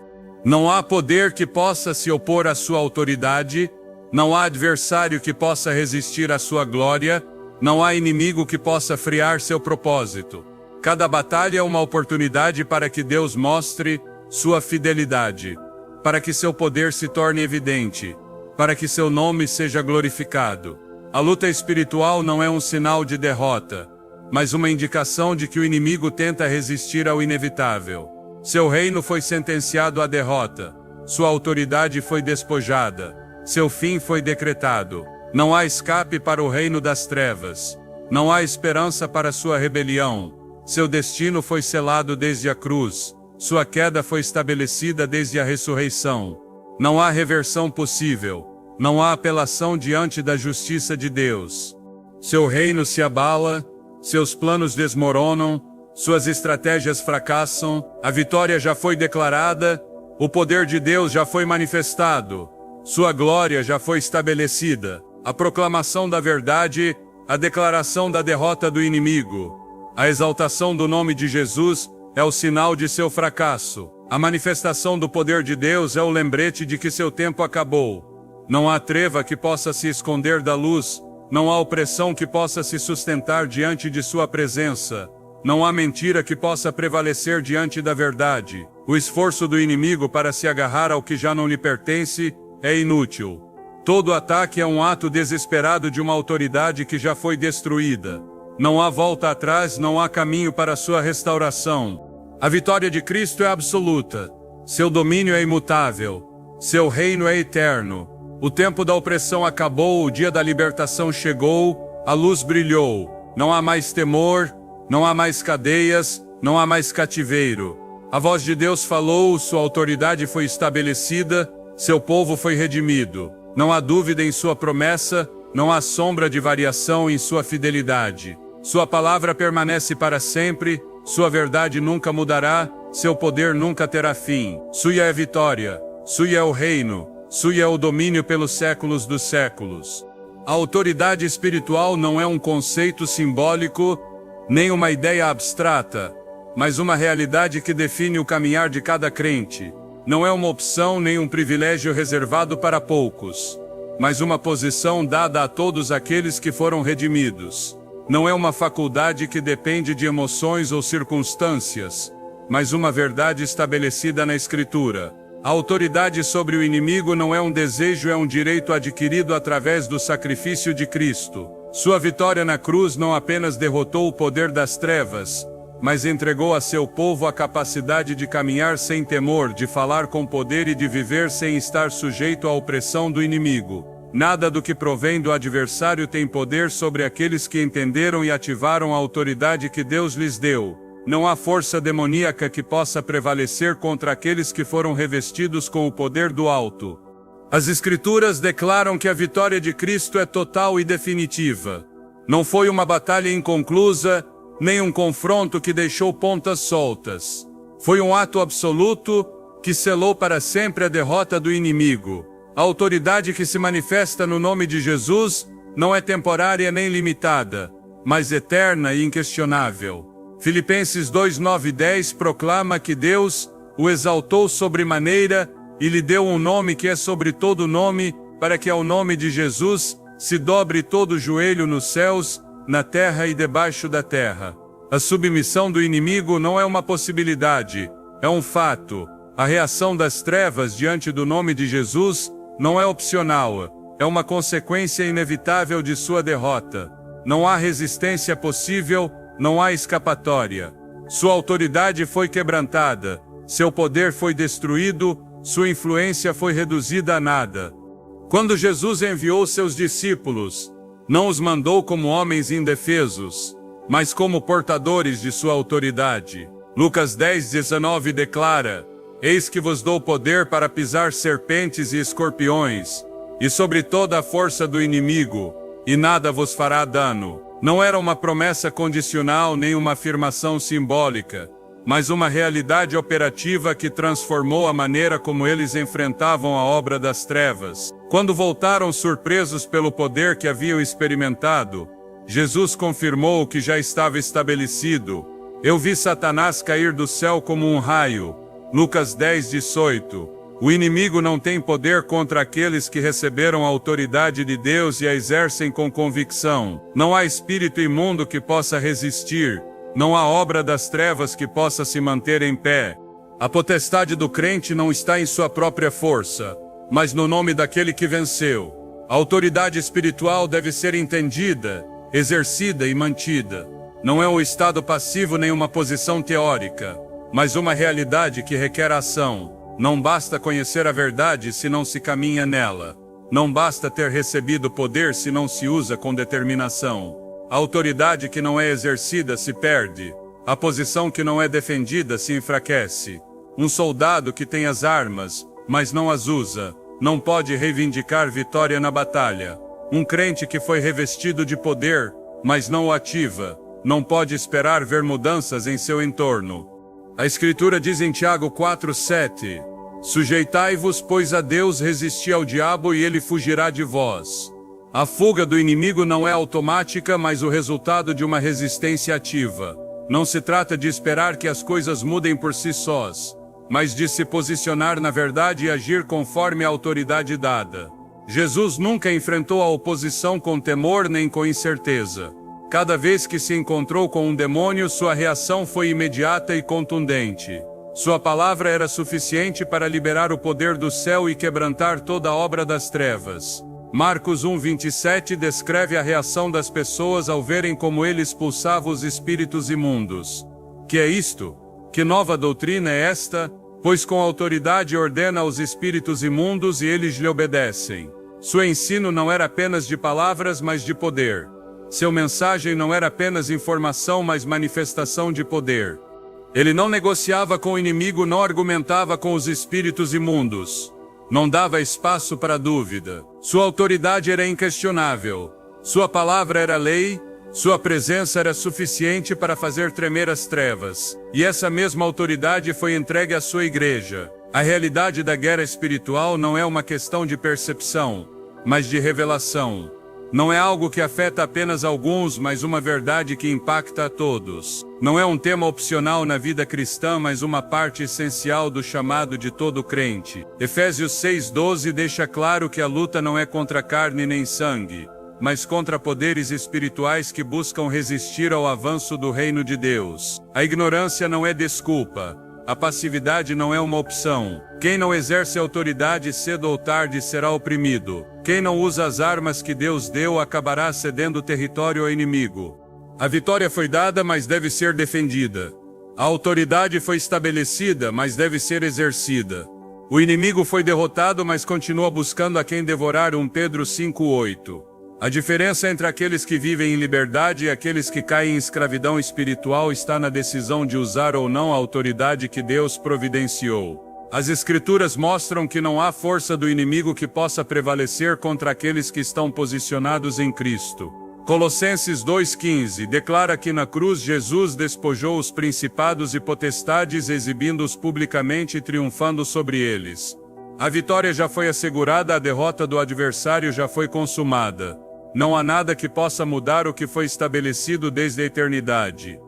S1: Não há poder que possa se opor à sua autoridade, não há adversário que possa resistir à sua glória, não há inimigo que possa friar seu propósito. Cada batalha é uma oportunidade para que Deus mostre sua fidelidade, para que seu poder se torne evidente, para que seu nome seja glorificado. A luta espiritual não é um sinal de derrota, mas uma indicação de que o inimigo tenta resistir ao inevitável. Seu reino foi sentenciado à derrota, sua autoridade foi despojada, seu fim foi decretado. Não há escape para o reino das trevas, não há esperança para sua rebelião. Seu destino foi selado desde a cruz, sua queda foi estabelecida desde a ressurreição. Não há reversão possível, não há apelação diante da justiça de Deus. Seu reino se abala, seus planos desmoronam, suas estratégias fracassam, a vitória já foi declarada, o poder de Deus já foi manifestado, sua glória já foi estabelecida. A proclamação da verdade, a declaração da derrota do inimigo, a exaltação do nome de Jesus é o sinal de seu fracasso. A manifestação do poder de Deus é o lembrete de que seu tempo acabou. Não há treva que possa se esconder da luz, não há opressão que possa se sustentar diante de sua presença. Não há mentira que possa prevalecer diante da verdade. O esforço do inimigo para se agarrar ao que já não lhe pertence é inútil. Todo ataque é um ato desesperado de uma autoridade que já foi destruída. Não há volta atrás, não há caminho para sua restauração. A vitória de Cristo é absoluta. Seu domínio é imutável. Seu reino é eterno. O tempo da opressão acabou, o dia da libertação chegou, a luz brilhou. Não há mais temor, não há mais cadeias, não há mais cativeiro. A voz de Deus falou, sua autoridade foi estabelecida, seu povo foi redimido. Não há dúvida em sua promessa, não há sombra de variação em sua fidelidade. Sua palavra permanece para sempre, sua verdade nunca mudará, seu poder nunca terá fim. Sua é a vitória, sua é o reino, sua é o domínio pelos séculos dos séculos. A autoridade espiritual não é um conceito simbólico, nem uma ideia abstrata, mas uma realidade que define o caminhar de cada crente. Não é uma opção nem um privilégio reservado para poucos, mas uma posição dada a todos aqueles que foram redimidos. Não é uma faculdade que depende de emoções ou circunstâncias, mas uma verdade estabelecida na Escritura. A autoridade sobre o inimigo não é um desejo, é um direito adquirido através do sacrifício de Cristo. Sua vitória na cruz não apenas derrotou o poder das trevas, mas entregou a seu povo a capacidade de caminhar sem temor, de falar com poder e de viver sem estar sujeito à opressão do inimigo. Nada do que provém do adversário tem poder sobre aqueles que entenderam e ativaram a autoridade que Deus lhes deu. Não há força demoníaca que possa prevalecer contra aqueles que foram revestidos com o poder do alto. As Escrituras declaram que a vitória de Cristo é total e definitiva. Não foi uma batalha inconclusa, nem um confronto que deixou pontas soltas. Foi um ato absoluto que selou para sempre a derrota do inimigo. A autoridade que se manifesta no nome de Jesus não é temporária nem limitada, mas eterna e inquestionável. Filipenses 2, 9 e 10 proclama que Deus o exaltou sobremaneira e lhe deu um nome que é sobre todo nome, para que ao nome de Jesus se dobre todo o joelho nos céus, na terra e debaixo da terra. A submissão do inimigo não é uma possibilidade, é um fato. A reação das trevas diante do nome de Jesus não é opcional, é uma consequência inevitável de sua derrota. Não há resistência possível, não há escapatória. Sua autoridade foi quebrantada, seu poder foi destruído, sua influência foi reduzida a nada. Quando Jesus enviou seus discípulos, não os mandou como homens indefesos, mas como portadores de sua autoridade. Lucas 10, 19 declara: Eis que vos dou poder para pisar serpentes e escorpiões, e sobre toda a força do inimigo, e nada vos fará dano. Não era uma promessa condicional nem uma afirmação simbólica, mas uma realidade operativa que transformou a maneira como eles enfrentavam a obra das trevas. Quando voltaram surpresos pelo poder que haviam experimentado, Jesus confirmou o que já estava estabelecido. Eu vi Satanás cair do céu como um raio. Lucas 10, 18. O inimigo não tem poder contra aqueles que receberam a autoridade de Deus e a exercem com convicção. Não há espírito imundo que possa resistir. Não há obra das trevas que possa se manter em pé. A potestade do crente não está em sua própria força, mas no nome daquele que venceu. A autoridade espiritual deve ser entendida, exercida e mantida. Não é um estado passivo nem uma posição teórica, mas uma realidade que requer ação. Não basta conhecer a verdade se não se caminha nela. Não basta ter recebido poder se não se usa com determinação. A autoridade que não é exercida se perde. A posição que não é defendida se enfraquece. Um soldado que tem as armas, mas não as usa, não pode reivindicar vitória na batalha. Um crente que foi revestido de poder, mas não o ativa, não pode esperar ver mudanças em seu entorno. A Escritura diz em Tiago 4:7, Sujeitai-vos, pois, a Deus, resisti ao diabo e ele fugirá de vós. A fuga do inimigo não é automática, mas o resultado de uma resistência ativa. Não se trata de esperar que as coisas mudem por si sós, mas de se posicionar na verdade e agir conforme a autoridade dada. Jesus nunca enfrentou a oposição com temor nem com incerteza. Cada vez que se encontrou com um demônio, sua reação foi imediata e contundente. Sua palavra era suficiente para liberar o poder do céu e quebrantar toda a obra das trevas. Marcos 1:27 descreve a reação das pessoas ao verem como ele expulsava os espíritos imundos. Que é isto? Que nova doutrina é esta? Pois com autoridade ordena aos espíritos imundos e eles lhe obedecem. Seu ensino não era apenas de palavras, mas de poder. Seu mensagem não era apenas informação, mas manifestação de poder. Ele não negociava com o inimigo, não argumentava com os espíritos imundos. Não dava espaço para dúvida. Sua autoridade era inquestionável. Sua palavra era lei. Sua presença era suficiente para fazer tremer as trevas. E essa mesma autoridade foi entregue à sua igreja. A realidade da guerra espiritual não é uma questão de percepção, mas de revelação. Não é algo que afeta apenas alguns, mas uma verdade que impacta a todos. Não é um tema opcional na vida cristã, mas uma parte essencial do chamado de todo crente. Efésios 6:12 deixa claro que a luta não é contra carne nem sangue, mas contra poderes espirituais que buscam resistir ao avanço do reino de Deus. A ignorância não é desculpa. A passividade não é uma opção. Quem não exerce autoridade cedo ou tarde será oprimido. Quem não usa as armas que Deus deu acabará cedendo território ao inimigo. A vitória foi dada, mas deve ser defendida. A autoridade foi estabelecida, mas deve ser exercida. O inimigo foi derrotado, mas continua buscando a quem devorar. 1 Pedro 5:8. A diferença entre aqueles que vivem em liberdade e aqueles que caem em escravidão espiritual está na decisão de usar ou não a autoridade que Deus providenciou. As Escrituras mostram que não há força do inimigo que possa prevalecer contra aqueles que estão posicionados em Cristo. Colossenses 2:15 declara que na cruz Jesus despojou os principados e potestades, exibindo-os publicamente e triunfando sobre eles. A vitória já foi assegurada, a derrota do adversário já foi consumada. Não há nada que possa mudar o que foi estabelecido desde a eternidade.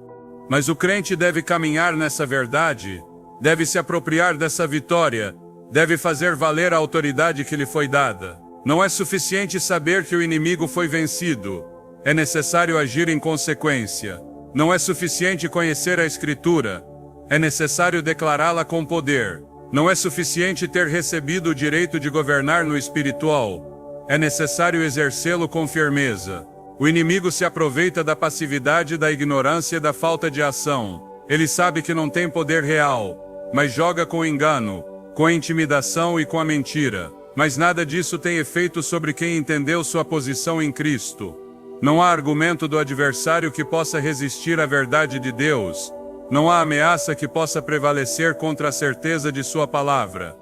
S1: Mas o crente deve caminhar nessa verdade, deve se apropriar dessa vitória, deve fazer valer a autoridade que lhe foi dada. Não é suficiente saber que o inimigo foi vencido, é necessário agir em consequência. Não é suficiente conhecer a Escritura, é necessário declará-la com poder. Não é suficiente ter recebido o direito de governar no espiritual, é necessário exercê-lo com firmeza. O inimigo se aproveita da passividade, da ignorância e da falta de ação. Ele sabe que não tem poder real, mas joga com engano, com a intimidação e com a mentira. Mas nada disso tem efeito sobre quem entendeu sua posição em Cristo. Não há argumento do adversário que possa resistir à verdade de Deus. Não há ameaça que possa prevalecer contra a certeza de sua palavra.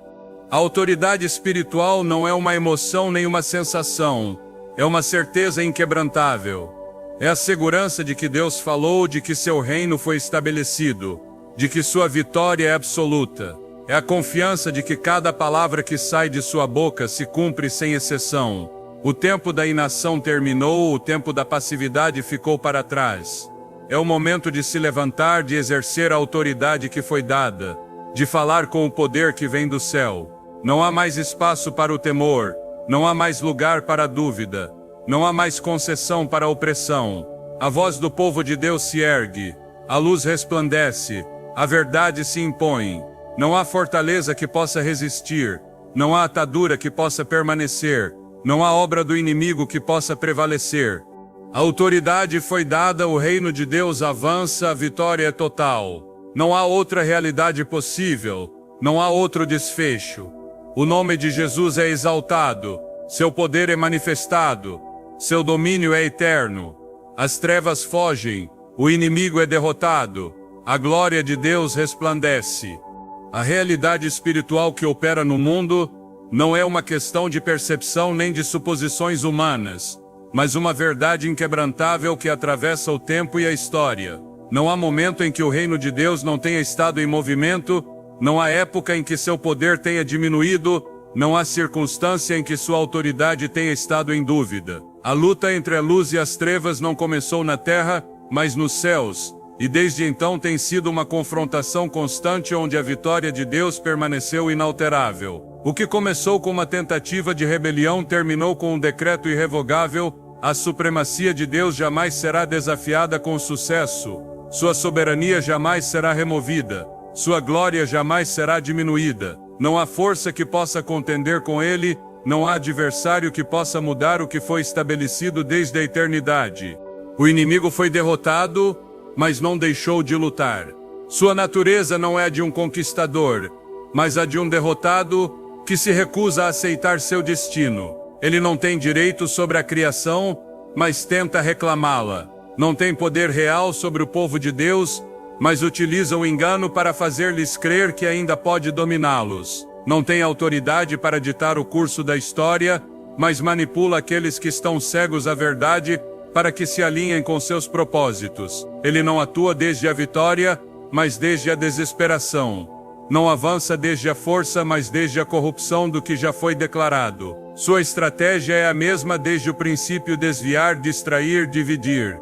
S1: A autoridade espiritual não é uma emoção nem uma sensação, é uma certeza inquebrantável. É a segurança de que Deus falou, de que seu reino foi estabelecido, de que sua vitória é absoluta. É a confiança de que cada palavra que sai de sua boca se cumpre sem exceção. O tempo da inação terminou, o tempo da passividade ficou para trás. É o momento de se levantar, de exercer a autoridade que foi dada, de falar com o poder que vem do céu. Não há mais espaço para o temor, não há mais lugar para a dúvida, não há mais concessão para a opressão. A voz do povo de Deus se ergue, a luz resplandece, a verdade se impõe. Não há fortaleza que possa resistir, não há atadura que possa permanecer, não há obra do inimigo que possa prevalecer. A autoridade foi dada, o reino de Deus avança, a vitória é total. Não há outra realidade possível, não há outro desfecho. O nome de Jesus é exaltado, seu poder é manifestado, seu domínio é eterno. As trevas fogem, o inimigo é derrotado, a glória de Deus resplandece. A realidade espiritual que opera no mundo não é uma questão de percepção nem de suposições humanas, mas uma verdade inquebrantável que atravessa o tempo e a história. Não há momento em que o reino de Deus não tenha estado em movimento, não há época em que seu poder tenha diminuído, não há circunstância em que sua autoridade tenha estado em dúvida. A luta entre a luz e as trevas não começou na terra, mas nos céus, e desde então tem sido uma confrontação constante onde a vitória de Deus permaneceu inalterável. O que começou com uma tentativa de rebelião terminou com um decreto irrevogável. A supremacia de Deus jamais será desafiada com sucesso, sua soberania jamais será removida, sua glória jamais será diminuída. Não há força que possa contender com ele, não há adversário que possa mudar o que foi estabelecido desde a eternidade. O inimigo foi derrotado, mas não deixou de lutar. Sua natureza não é a de um conquistador, mas a de um derrotado que se recusa a aceitar seu destino. Ele não tem direito sobre a criação, mas tenta reclamá-la. Não tem poder real sobre o povo de Deus, mas utiliza o engano para fazer-lhes crer que ainda pode dominá-los. Não tem autoridade para ditar o curso da história, mas manipula aqueles que estão cegos à verdade para que se alinhem com seus propósitos. Ele não atua desde a vitória, mas desde a desesperação. Não avança desde a força, mas desde a corrupção do que já foi declarado. Sua estratégia é a mesma desde o princípio: desviar, distrair, dividir.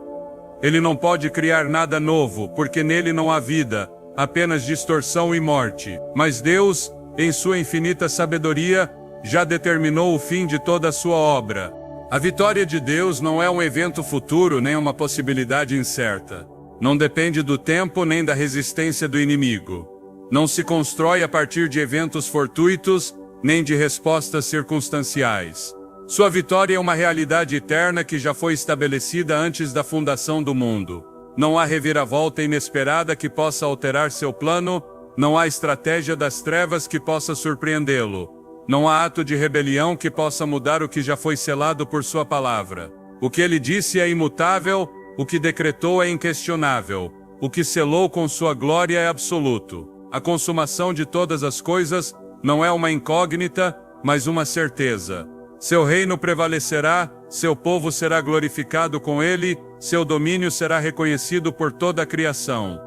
S1: Ele não pode criar nada novo, porque nele não há vida, apenas distorção e morte. Mas Deus, em sua infinita sabedoria, já determinou o fim de toda a sua obra. A vitória de Deus não é um evento futuro nem uma possibilidade incerta. Não depende do tempo nem da resistência do inimigo. Não se constrói a partir de eventos fortuitos, nem de respostas circunstanciais. Sua vitória é uma realidade eterna que já foi estabelecida antes da fundação do mundo. Não há reviravolta inesperada que possa alterar seu plano, não há estratégia das trevas que possa surpreendê-lo. Não há ato de rebelião que possa mudar o que já foi selado por sua palavra. O que ele disse é imutável, o que decretou é inquestionável, o que selou com sua glória é absoluto. A consumação de todas as coisas não é uma incógnita, mas uma certeza. Seu reino prevalecerá, seu povo será glorificado com ele, seu domínio será reconhecido por toda a criação.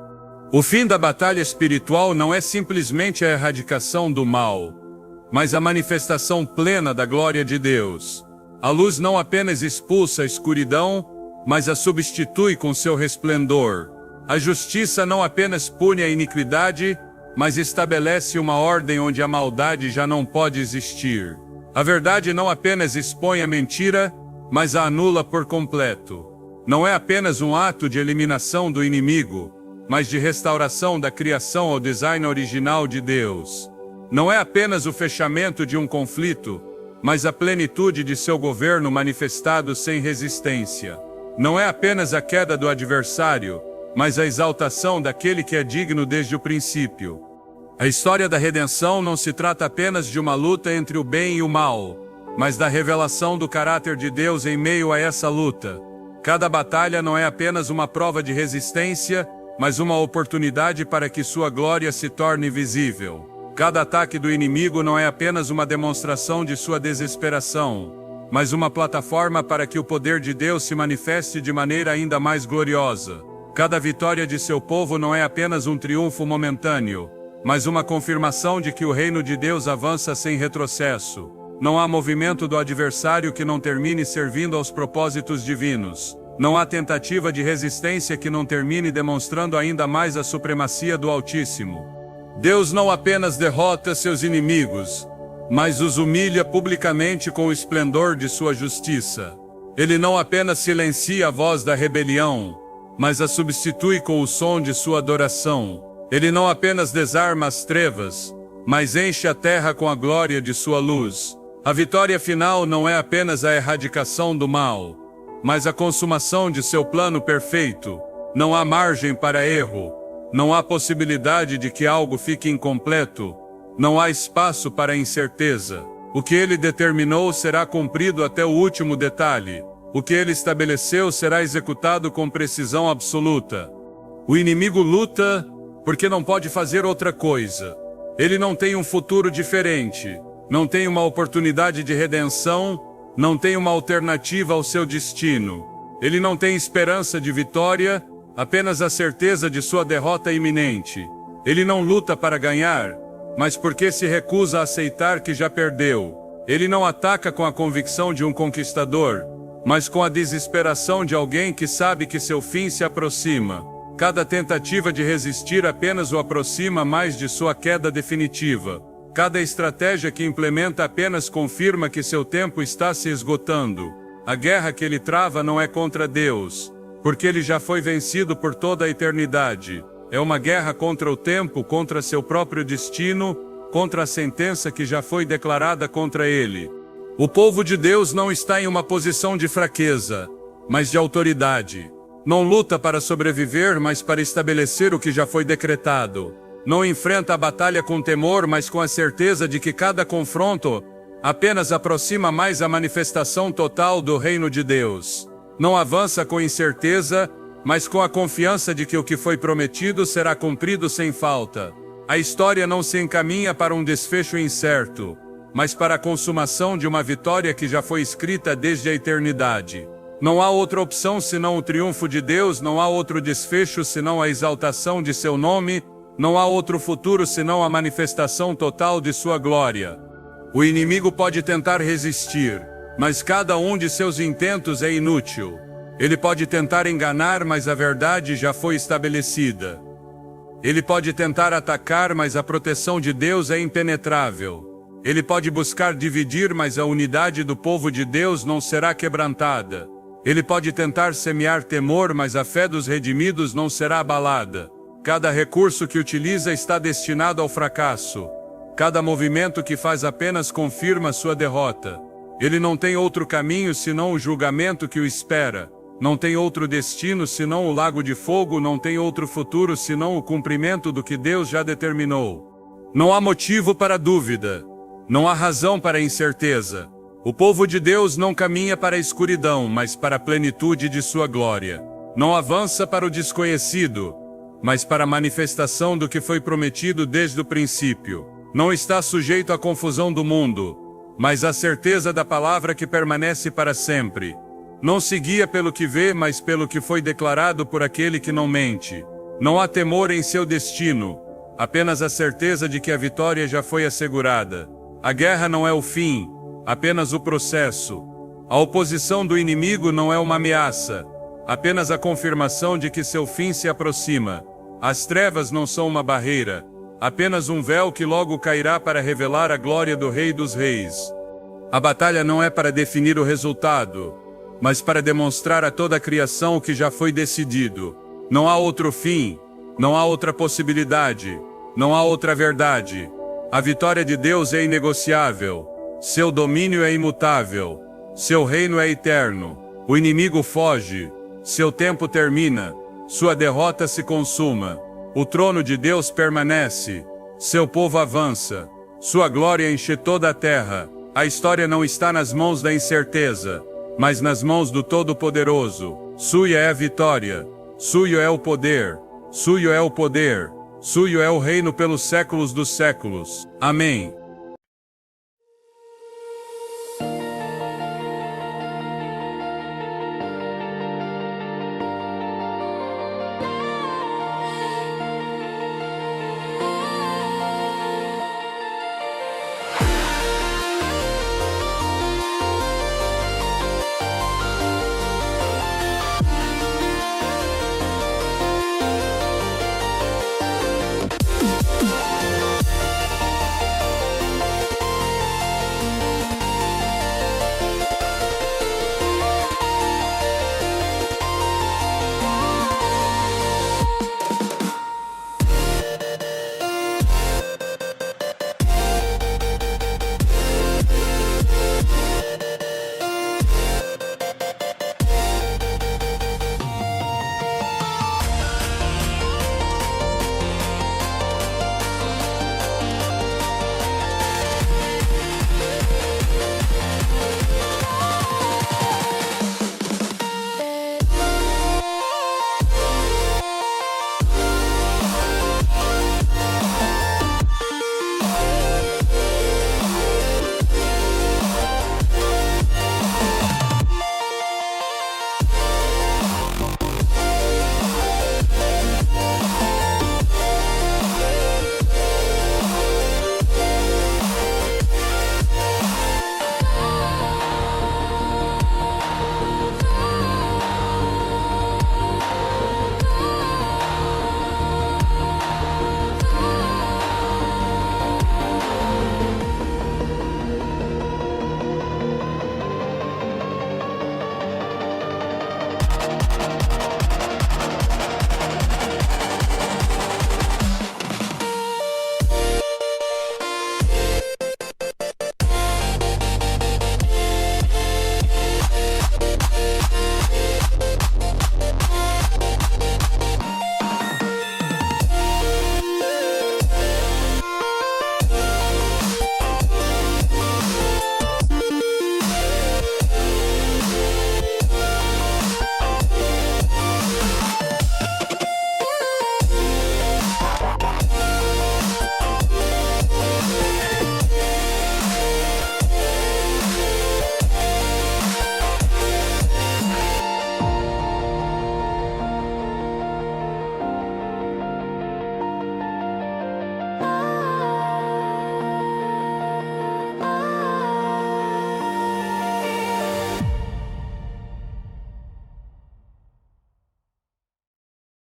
S1: O fim da batalha espiritual não é simplesmente a erradicação do mal, mas a manifestação plena da glória de Deus. A luz não apenas expulsa a escuridão, mas a substitui com seu resplendor. A justiça não apenas pune a iniquidade, mas estabelece uma ordem onde a maldade já não pode existir. A verdade não apenas expõe a mentira, mas a anula por completo. Não é apenas um ato de eliminação do inimigo, mas de restauração da criação ao design original de Deus. Não é apenas o fechamento de um conflito, mas a plenitude de seu governo manifestado sem resistência. Não é apenas a queda do adversário, mas a exaltação daquele que é digno desde o princípio. A história da redenção não se trata apenas de uma luta entre o bem e o mal, mas da revelação do caráter de Deus em meio a essa luta. Cada batalha não é apenas uma prova de resistência, mas uma oportunidade para que sua glória se torne visível. Cada ataque do inimigo não é apenas uma demonstração de sua desesperação, mas uma plataforma para que o poder de Deus se manifeste de maneira ainda mais gloriosa. Cada vitória de seu povo não é apenas um triunfo momentâneo, mas uma confirmação de que o reino de Deus avança sem retrocesso. Não há movimento do adversário que não termine servindo aos propósitos divinos. Não há tentativa de resistência que não termine demonstrando ainda mais a supremacia do Altíssimo. Deus não apenas derrota seus inimigos, mas os humilha publicamente com o esplendor de sua justiça. Ele não apenas silencia a voz da rebelião, mas a substitui com o som de sua adoração. Ele não apenas desarma as trevas, mas enche a terra com a glória de sua luz. A vitória final não é apenas a erradicação do mal, mas a consumação de seu plano perfeito. Não há margem para erro, não há possibilidade de que algo fique incompleto, não há espaço para incerteza. O que ele determinou será cumprido até o último detalhe. O que ele estabeleceu será executado com precisão absoluta. O inimigo luta porque não pode fazer outra coisa. Ele não tem um futuro diferente, não tem uma oportunidade de redenção, não tem uma alternativa ao seu destino. Ele não tem esperança de vitória, apenas a certeza de sua derrota iminente. Ele não luta para ganhar, mas porque se recusa a aceitar que já perdeu. Ele não ataca com a convicção de um conquistador, mas com a desesperação de alguém que sabe que seu fim se aproxima. Cada tentativa de resistir apenas o aproxima mais de sua queda definitiva. Cada estratégia que implementa apenas confirma que seu tempo está se esgotando. A guerra que ele trava não é contra Deus, porque ele já foi vencido por toda a eternidade. É uma guerra contra o tempo, contra seu próprio destino, contra a sentença que já foi declarada contra ele. O povo de Deus não está em uma posição de fraqueza, mas de autoridade. Não luta para sobreviver, mas para estabelecer o que já foi decretado. Não enfrenta a batalha com temor, mas com a certeza de que cada confronto apenas aproxima mais a manifestação total do reino de Deus. Não avança com incerteza, mas com a confiança de que o que foi prometido será cumprido sem falta. A história não se encaminha para um desfecho incerto, mas para a consumação de uma vitória que já foi escrita desde a eternidade. Não há outra opção senão o triunfo de Deus, não há outro desfecho senão a exaltação de seu nome, não há outro futuro senão a manifestação total de sua glória. O inimigo pode tentar resistir, mas cada um de seus intentos é inútil. Ele pode tentar enganar, mas a verdade já foi estabelecida. Ele pode tentar atacar, mas a proteção de Deus é impenetrável. Ele pode buscar dividir, mas a unidade do povo de Deus não será quebrantada. Ele pode tentar semear temor, mas a fé dos redimidos não será abalada. Cada recurso que utiliza está destinado ao fracasso. Cada movimento que faz apenas confirma sua derrota. Ele não tem outro caminho senão o julgamento que o espera. Não tem outro destino senão o lago de fogo, não tem outro futuro senão o cumprimento do que Deus já determinou. Não há motivo para dúvida. Não há razão para incerteza. O povo de Deus não caminha para a escuridão, mas para a plenitude de sua glória. Não avança para o desconhecido, mas para a manifestação do que foi prometido desde o princípio. Não está sujeito à confusão do mundo, mas à certeza da palavra que permanece para sempre. Não se guia pelo que vê, mas pelo que foi declarado por aquele que não mente. Não há temor em seu destino, apenas a certeza de que a vitória já foi assegurada. A guerra não é o fim, apenas o processo. A oposição do inimigo não é uma ameaça, apenas a confirmação de que seu fim se aproxima. As trevas não são uma barreira, apenas um véu que logo cairá para revelar a glória do Rei dos Reis. A batalha não é para definir o resultado, mas para demonstrar a toda a criação o que já foi decidido. Não há outro fim, não há outra possibilidade, não há outra verdade. A vitória de Deus é inegociável, seu domínio é imutável, seu reino é eterno. O inimigo foge, seu tempo termina, sua derrota se consuma. O trono de Deus permanece, seu povo avança, sua glória enche toda a terra. A história não está nas mãos da incerteza, mas nas mãos do Todo-Poderoso. Suya é a vitória, suyo é o poder, suyo é o poder, suyo é o reino pelos séculos dos séculos. Amém.